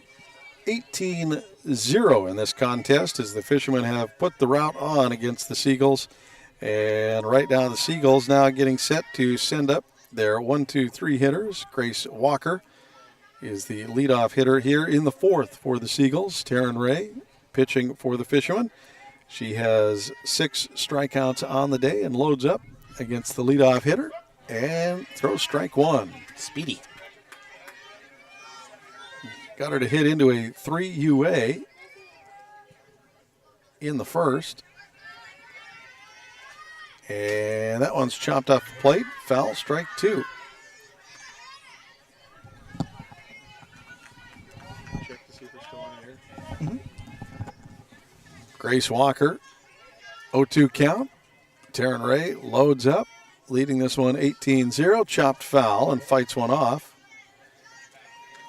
18-0 in this contest as the Fishermen have put the route on against the Seagulls. And right now the Seagulls now getting set to send up their 1-2-3 hitters. Grace Walker is the leadoff hitter here in the fourth for the Seagulls. Taryn Ray pitching for the Fishermen. She has 6 strikeouts on the day and loads up against the leadoff hitter and throws strike 1. Speedy. Got her to hit into a 3 UA in the first. And that one's chopped off the plate. Foul, strike 2. Check to see if they're still on here. Mm-hmm. Grace Walker, 0-2 count. Taryn Ray loads up, leading this one 18-0. Chopped foul and fights one off.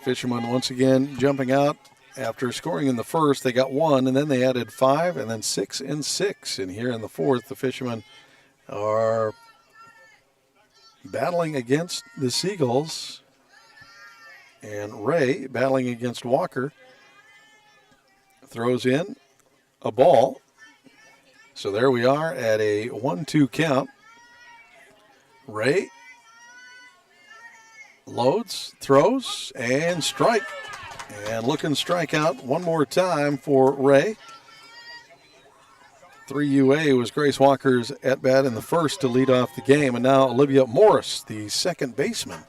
Fishermen once again jumping out after scoring in the first. They got 1, and then they added 5, and then 6 and 6. And here in the fourth, the Fishermen are battling against the Seagulls. And Ray battling against Walker. Throws in a ball. So there we are at a 1-2 count. Ray loads, throws, and strike. And looking strikeout one more time for Ray. 3 UA was Grace Walker's at-bat in the first to lead off the game. And now Olivia Morris, the second baseman,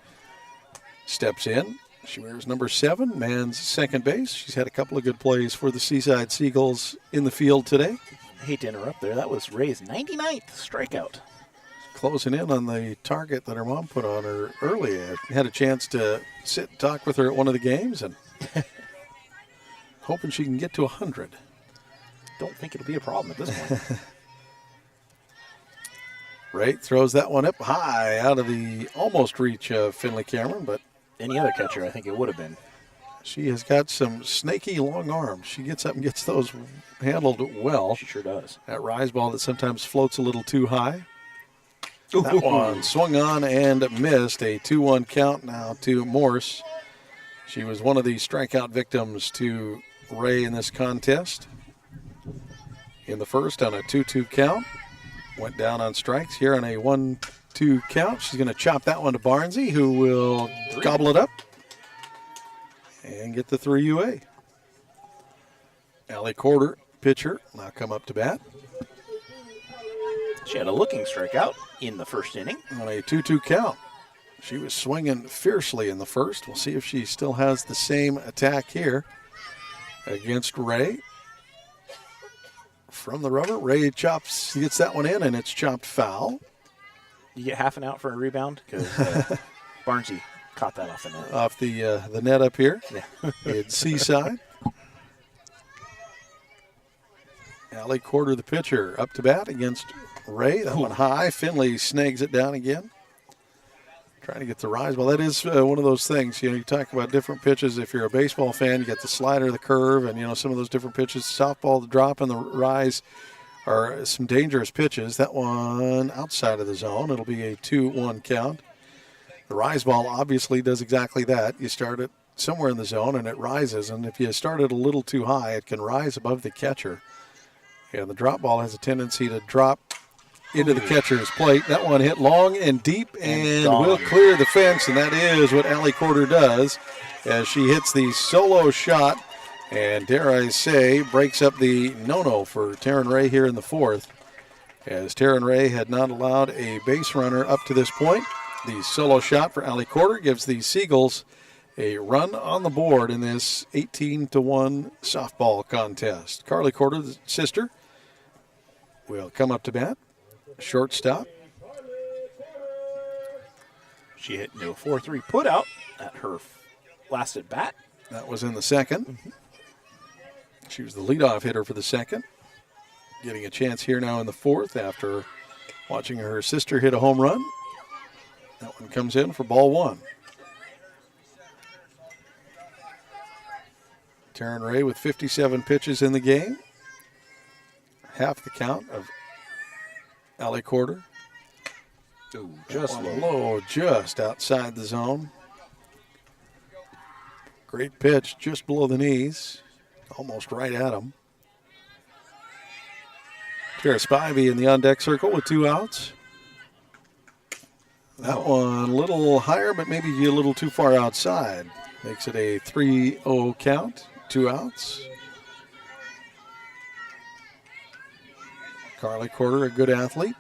steps in. She wears number 7, man's second base. She's had a couple of good plays for the Seaside Seagulls in the field today. I hate to interrupt there. That was Ray's 99th strikeout. Closing in on the target that her mom put on her earlier. Had a chance to sit and talk with her at one of the games and hoping she can get to 100. Don't think it'll be a problem at this point. Ray throws that one up high out of the almost reach of Finley Cameron, but any other catcher, I think it would have been. She has got some snaky long arms. She gets up and gets those handled well. She sure does. That rise ball that sometimes floats a little too high. That one swung on and missed. A 2-1 count now to Morse. She was one of the strikeout victims to Ray in this contest. In the first on a 2-2 count. Went down on strikes. Here on a 1-2 count. She's going to chop that one to Barnsey, who will gobble it up and get the 3 UA. Allie Corder, pitcher, now come up to bat. She had a looking strikeout in the first inning. On a 2-2 count. She was swinging fiercely in the first. We'll see if she still has the same attack here against Ray. From the rubber, Ray gets that one in, and it's chopped foul. You get half an out for a rebound because Barnsey caught that off the net. Off the net up here. Yeah. It's Seaside. Allie Corder, the pitcher, up to bat against Ray. That one high. Finley snags it down again. Trying to get the rise. Well, that is one of those things. You know, you talk about different pitches. If you're a baseball fan, you get the slider, the curve, and, you know, some of those different pitches. Softball, the drop, and the rise are some dangerous pitches. That one outside of the zone. It'll be a 2-1 count. The rise ball obviously does exactly that. You start it somewhere in the zone, and it rises. And if you start it a little too high, it can rise above the catcher. And the drop ball has a tendency to drop into the catcher's plate. That one hit long and deep and will clear the fence, and that is what Allie Corder does as she hits the solo shot and, dare I say, breaks up the no-no for Taryn Ray here in the fourth. As Taryn Ray had not allowed a base runner up to this point, the solo shot for Allie Corder gives the Seagulls a run on the board in this 18-1 softball contest. Carly Corder, the sister, will come up to bat. Shortstop. She hit into a 4-3 put out at her last at bat. That was in the second. She was the leadoff hitter for the second. Getting a chance here now in the fourth after watching her sister hit a home run. That one comes in for ball one. Taryn Ray with 57 pitches in the game. Half the count of Allie Corder. Ooh, just low, just outside the zone. Great pitch, just below the knees, almost right at him. Tara Spivey in the on-deck circle with 2 outs. That one a little higher, but maybe a little too far outside. Makes it a 3-0 count, 2 outs. Carly Corder, a good athlete.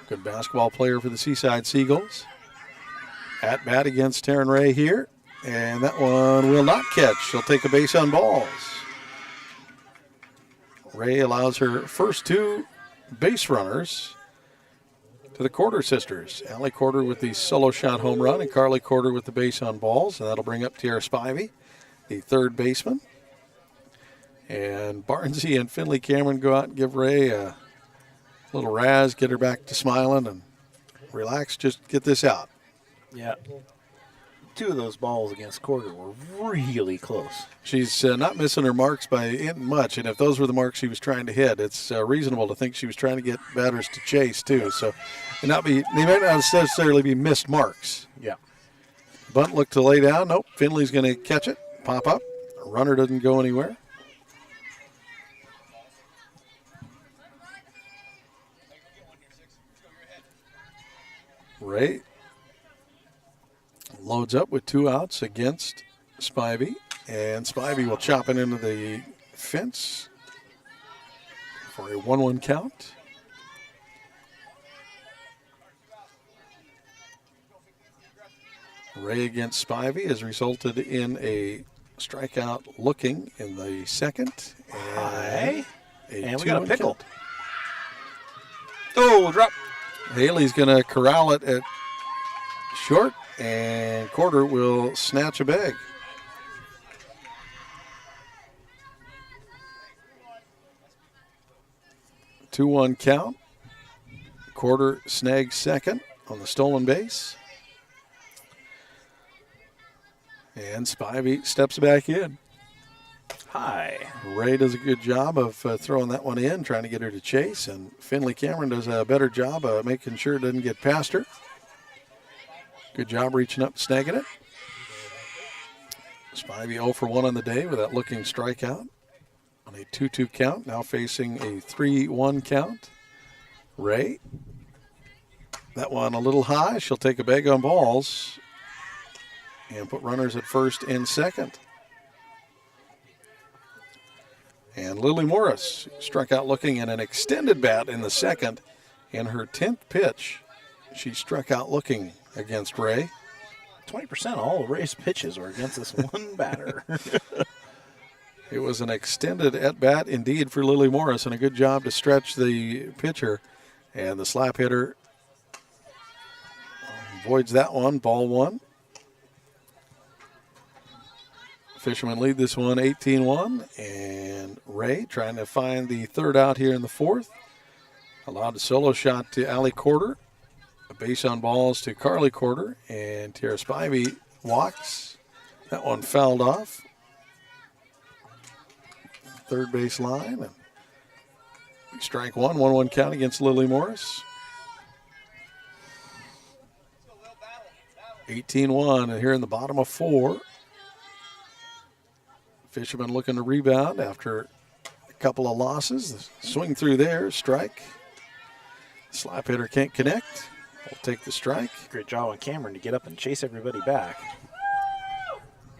Good basketball player for the Seaside Seagulls. At bat against Taryn Ray here. And that one will not catch. She'll take a base on balls. Ray allows her first 2 base runners to the Corder sisters. Allie Corder with the solo shot home run and Carly Corder with the base on balls. And that'll bring up Tara Spivey, the third baseman. And Barnsey and Finley Cameron go out and give Ray a little razz, get her back to smiling and relax, just get this out. Yeah. 2 of those balls against Corder were really close. She's not missing her marks by much, and if those were the marks she was trying to hit, it's reasonable to think she was trying to get batters to chase too. So they may not necessarily be missed marks. Yeah. Bunt looked to lay down. Nope, Finley's going to catch it, pop up. Runner doesn't go anywhere. Ray loads up with 2 outs against Spivey, and Spivey will chop it into the fence for a 1-1 count. Ray against Spivey has resulted in a strikeout looking in the second. And we got a pickle. Count. Oh, drop. Haley's going to corral it at short, and Corder will snatch a bag. Two 2-1 count. Corder snags second on the stolen base. And Spivey steps back in. High. Ray does a good job of throwing that one in, trying to get her to chase, and Finley Cameron does a better job of making sure it doesn't get past her. Good job reaching up, snagging it. Spivey 0 for 1 on the day with that looking strikeout on a 2-2 count, now facing a 3-1 count. Ray, that one a little high. She'll take a bag on balls and put runners at first and second. And Lily Morris struck out looking in an extended bat in the second. In her 10th pitch, she struck out looking against Ray. 20% of all of Ray's pitches were against this one batter. It was an extended at-bat indeed for Lily Morris, and a good job to stretch the pitcher. And the slap hitter avoids that one, ball 1. Fishermen lead this one 18-1, and Ray trying to find the third out here in the fourth. Allowed a solo shot to Allie Corder, a base on balls to Carly Corder, and Tara Spivey walks. That one fouled off. Third base line. And strike 1, 1-1 count against Lily Morris. 18-1, and here in the bottom of 4. Fishermen looking to rebound after a couple of losses. Swing through there, strike. Slap hitter can't connect. We'll take the strike. Great job on Cameron to get up and chase everybody back.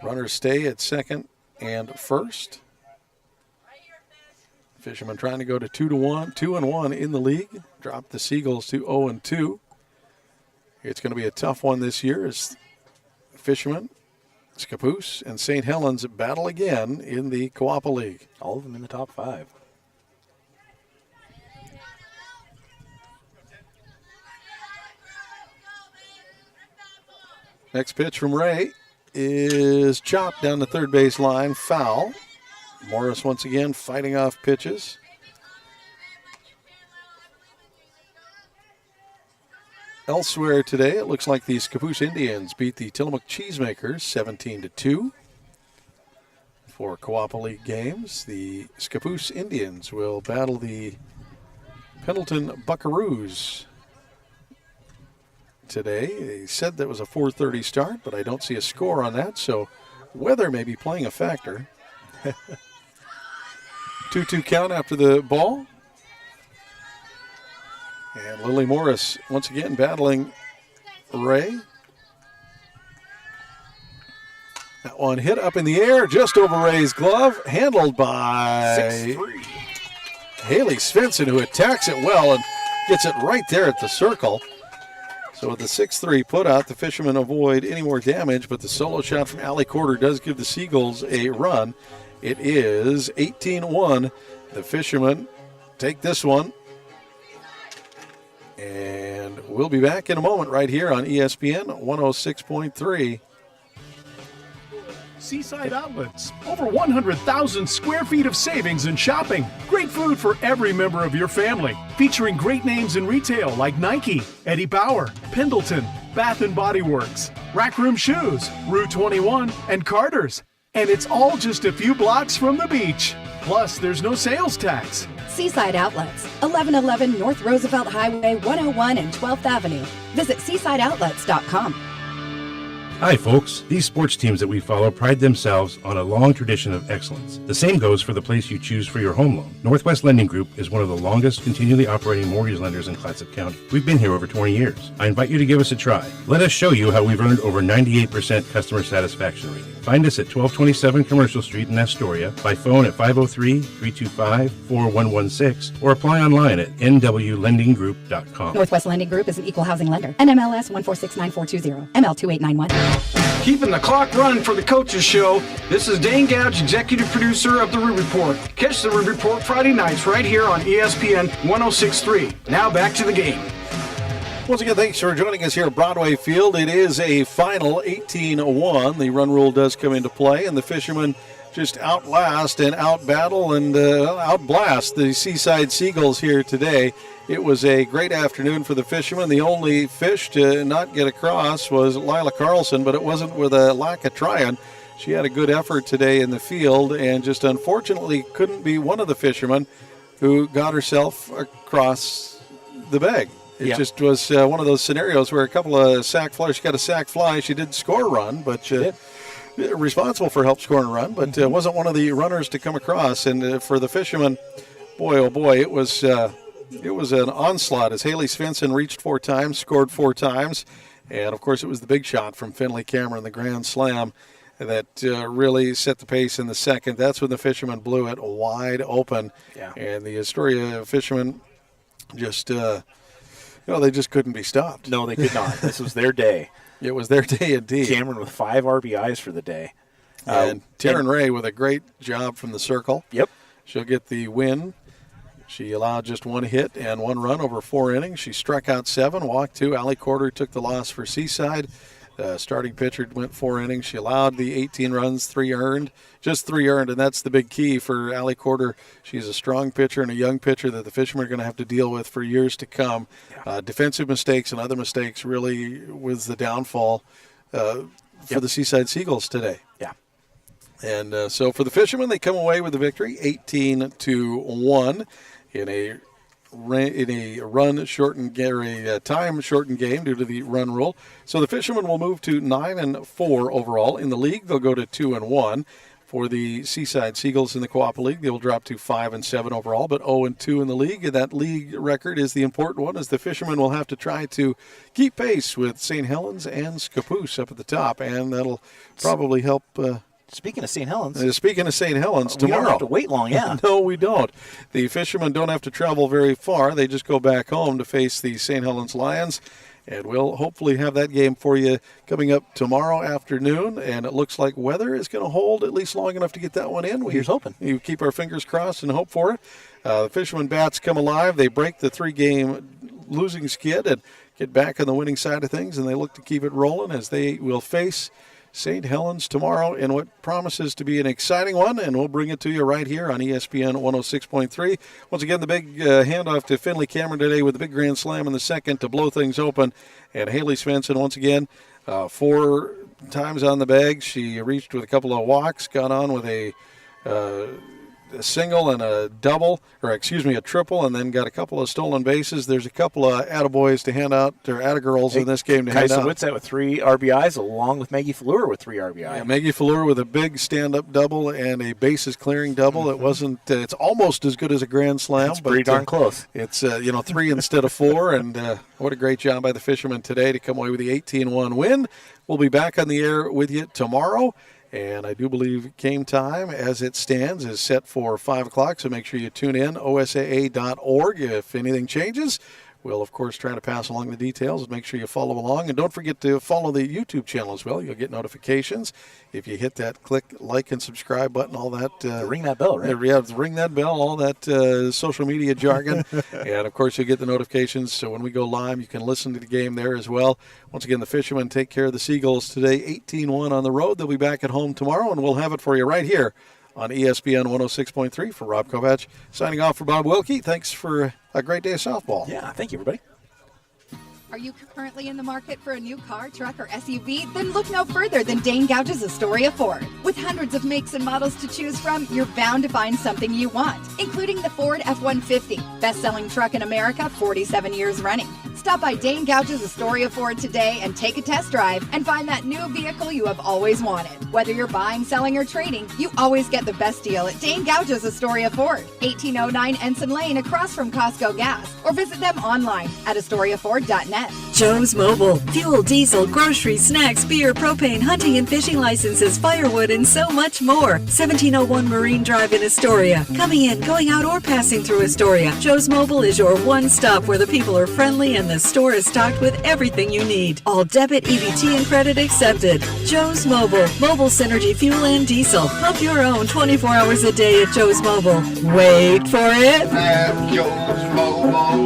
Runners stay at second and first. Fishermen trying to go to 2-1, 2-1 in the league. Drop the Seagulls to 0-2. It's going to be a tough one this year as Fishermen, Scappoose, and St. Helens battle again in the Coapa League. All of them in the top 5. Next pitch from Ray is chopped down the third base line, foul. Morris once again fighting off pitches. Elsewhere today, it looks like the Scappoose Indians beat the Tillamook Cheesemakers 17-2. For Co-op League games, the Scappoose Indians will battle the Pendleton Buckaroos today. They said that was a 4:30 start, but I don't see a score on that, so weather may be playing a factor. 2-2 count after the ball. And Lily Morris once again battling Ray. That one hit up in the air just over Ray's glove, handled by 6-3. Haley Svensson, who attacks it well and gets it right there at the circle. So with the 6-3 put out, the Fishermen avoid any more damage, but the solo shot from Allie Corder does give the Seagulls a run. It is 18-1. The Fishermen take this one. And we'll be back in a moment right here on ESPN 106.3. Seaside Outlets. Over 100,000 square feet of savings and shopping. Great food for every member of your family. Featuring great names in retail like Nike, Eddie Bauer, Pendleton, Bath & Body Works, Rack Room Shoes, Rue 21, and Carter's. And it's all just a few blocks from the beach. Plus, there's no sales tax. Seaside Outlets, 1111 North Roosevelt Highway 101 and 12th Avenue. Visit seasideoutlets.com. Hi, folks. These sports teams that we follow pride themselves on a long tradition of excellence. The same goes for the place you choose for your home loan. Northwest Lending Group is one of the longest continually operating mortgage lenders in Clatsop County. We've been here over 20 years. I invite you to give us a try. Let us show you how we've earned over 98% customer satisfaction rating. Find us at 1227 Commercial Street in Astoria, by phone at 503-325-4116, or apply online at nwlendinggroup.com. Northwest Lending Group is an equal housing lender. NMLS 1469420, ML2891. Keeping the clock running for the Coaches Show, this is Dane Gouge, executive producer of The Root Report. Catch The Root Report Friday nights right here on ESPN 106.3. Now back to the game. Once again, thanks for joining us here at Broadway Field. It is a final 18-1. The run rule does come into play, and the Fishermen just outlast and outbattle and outblast the Seaside Seagulls here today. It was a great afternoon for the Fishermen. The only fish to not get across was Lila Carlson, but it wasn't with a lack of trying. She had a good effort today in the field and just unfortunately couldn't be one of the fishermen who got herself across the bag. It just was one of those scenarios where a couple of sack flies. She got a sack fly. She did score a run, but responsible for help scoring a run, but wasn't one of the runners to come across. And for the Fishermen, boy, oh boy, it was an onslaught as Haley Svensson reached 4 times, scored 4 times. And, of course, it was the big shot from Finley Cameron, the grand slam, that really set the pace in the second. That's when the Fishermen blew it wide open. Yeah. And the Astoria Fishermen just they just couldn't be stopped. No, they could not. This was their day. It was their day indeed. Cameron with 5 RBIs for the day. And Taryn Ray with a great job from the circle. Yep. She'll get the win. She allowed just 1 hit and 1 run over 4 innings. She struck out 7, walked 2. Allie Corder took the loss for Seaside. Starting pitcher went 4 innings. She allowed the 18 runs, 3 earned. Just 3 earned, and that's the big key for Allie Corder. She's a strong pitcher and a young pitcher that the Fishermen are going to have to deal with for years to come. Yeah. Defensive mistakes and other mistakes really was the downfall for the Seaside Seagulls today. Yeah. And so for the Fishermen, they come away with the victory, 18-1 in a time-shortened game due to the run rule. So the Fishermen will move to 9-4 overall. In the league, they'll go to 2-1. For the Seaside Seagulls in the Co-op League, they will drop to 5-7 overall, but 0-2 in the league. And that league record is the important one, as the Fishermen will have to try to keep pace with St. Helens and Scappoose up at the top, and that'll probably help. Speaking of St. Helens. Tomorrow. We don't have to wait long, yeah. No, we don't. The Fishermen don't have to travel very far. They just go back home to face the St. Helens Lions. And we'll hopefully have that game for you coming up tomorrow afternoon. And it looks like weather is going to hold at least long enough to get that one in. Here's hoping. We keep our fingers crossed and hope for it. The Fishermen bats come alive. They break the 3-game losing skid and get back on the winning side of things, and they look to keep it rolling as they will face St. Helens tomorrow in what promises to be an exciting one, and we'll bring it to you right here on ESPN 106.3. Once again, the big handoff to Finley Cameron today with the big grand slam in the second to blow things open. And Haley Svensson, once again, 4 times on the bag. She reached with a couple of walks, got on with a single and a double, a triple, and then got a couple of stolen bases. There's a couple of attaboys to hand out, or attagirls in this game to hand out. Kaisa Witzet with 3 RBIs, along with Maggie Fleur with 3 RBIs. Yeah, Maggie Fleur with a big stand-up double and a bases-clearing double. It wasn't. It's almost as good as a grand slam. It's pretty darn close. It's 3 instead of 4, and what a great job by the Fishermen today to come away with the 18-1 win. We'll be back on the air with you tomorrow. And I do believe game time, as it stands, is set for 5 o'clock, so make sure you tune in, osaa.org. If anything changes, we'll, of course, try to pass along the details and make sure you follow along. And don't forget to follow the YouTube channel as well. You'll get notifications. If you hit that click, like, and subscribe button, all that. Ring that bell, right? Yeah, ring that bell, all that social media jargon. And, of course, you'll get the notifications. So when we go live, you can listen to the game there as well. Once again, the Fishermen take care of the Seagulls today, 18-1 on the road. They'll be back at home tomorrow, and we'll have it for you right here on ESPN 106.3. For Rob Kovach, signing off for Bob Wilkie. Thanks for a great day of softball. Yeah, thank you, everybody. Are you currently in the market for a new car, truck, or SUV? Then look no further than Dane Gouge's Astoria Ford. With hundreds of makes and models to choose from, you're bound to find something you want, including the Ford F-150, best-selling truck in America, 47 years running. Stop by Dane Gouge's Astoria Ford today and take a test drive and find that new vehicle you have always wanted. Whether you're buying, selling, or trading, you always get the best deal at Dane Gouge's Astoria Ford, 1809 Ensign Lane across from Costco Gas, or visit them online at AstoriaFord.net. Joe's Mobile. Fuel, diesel, groceries, snacks, beer, propane, hunting and fishing licenses, firewood, and so much more. 1701 Marine Drive in Astoria. Coming in, going out, or passing through Astoria, Joe's Mobile is your one stop where the people are friendly and the store is stocked with everything you need. All debit, EBT, and credit accepted. Joe's Mobile. Mobile Synergy Fuel and Diesel. Pump your own 24 hours a day at Joe's Mobile. Wait for it. At Joe's Mobile.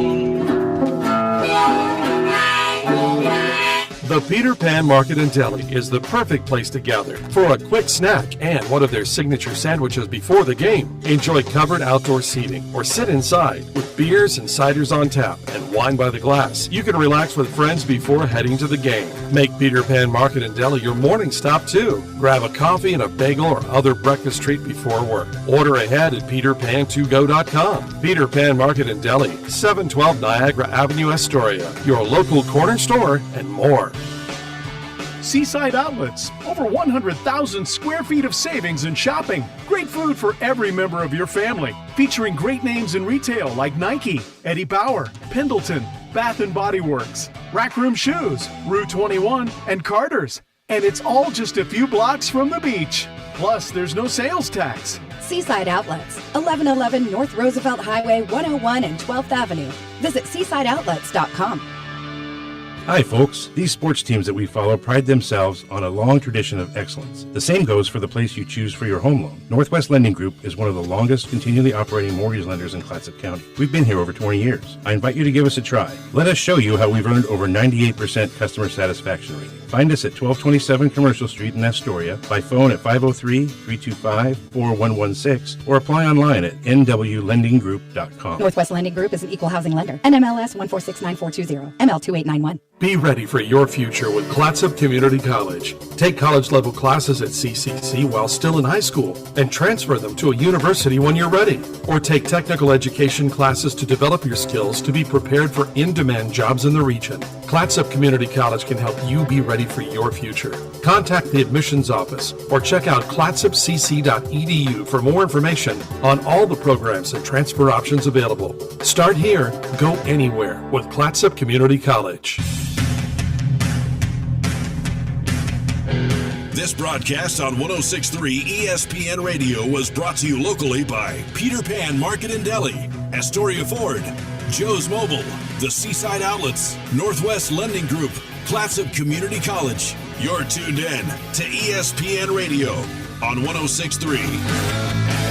The Peter Pan Market and Deli is the perfect place to gather for a quick snack and one of their signature sandwiches before the game. Enjoy covered outdoor seating or sit inside with beers and ciders on tap and wine by the glass. You can relax with friends before heading to the game. Make Peter Pan Market and Deli your morning stop too. Grab a coffee and a bagel or other breakfast treat before work. Order ahead at peterpan2go.com. Peter Pan Market and Deli, 712 Niagara Avenue, Astoria. Your local corner store and more. Seaside Outlets, over 100,000 square feet of savings and shopping. Great food for every member of your family. Featuring great names in retail like Nike, Eddie Bauer, Pendleton, Bath & Body Works, Rack Room Shoes, Rue 21, and Carter's. And it's all just a few blocks from the beach. Plus, there's no sales tax. Seaside Outlets, 1111 North Roosevelt Highway 101 and 12th Avenue. Visit seasideoutlets.com. Hi, folks. These sports teams that we follow pride themselves on a long tradition of excellence. The same goes for the place you choose for your home loan. Northwest Lending Group is one of the longest continually operating mortgage lenders in Clatsop County. We've been here over 20 years. I invite you to give us a try. Let us show you how we've earned over 98% customer satisfaction rating. Find us at 1227 Commercial Street in Astoria, by phone at 503-325-4116, or apply online at nwlendinggroup.com. Northwest Lending Group is an equal housing lender. NMLS 1469420, ML2891. Be ready for your future with Clatsop Community College. Take college-level classes at CCC while still in high school and transfer them to a university when you're ready. Or take technical education classes to develop your skills to be prepared for in-demand jobs in the region. Clatsop Community College can help you be ready for your future. Contact the admissions office or check out clatsopcc.edu for more information on all the programs and transfer options available. Start here, go anywhere with Clatsop Community College. This broadcast on 106.3 ESPN Radio was brought to you locally by Peter Pan Market and Deli, Astoria Ford, Joe's Mobile, the Seaside Outlets, Northwest Lending Group, Clatsop Community College. You're tuned in to ESPN Radio on 106.3.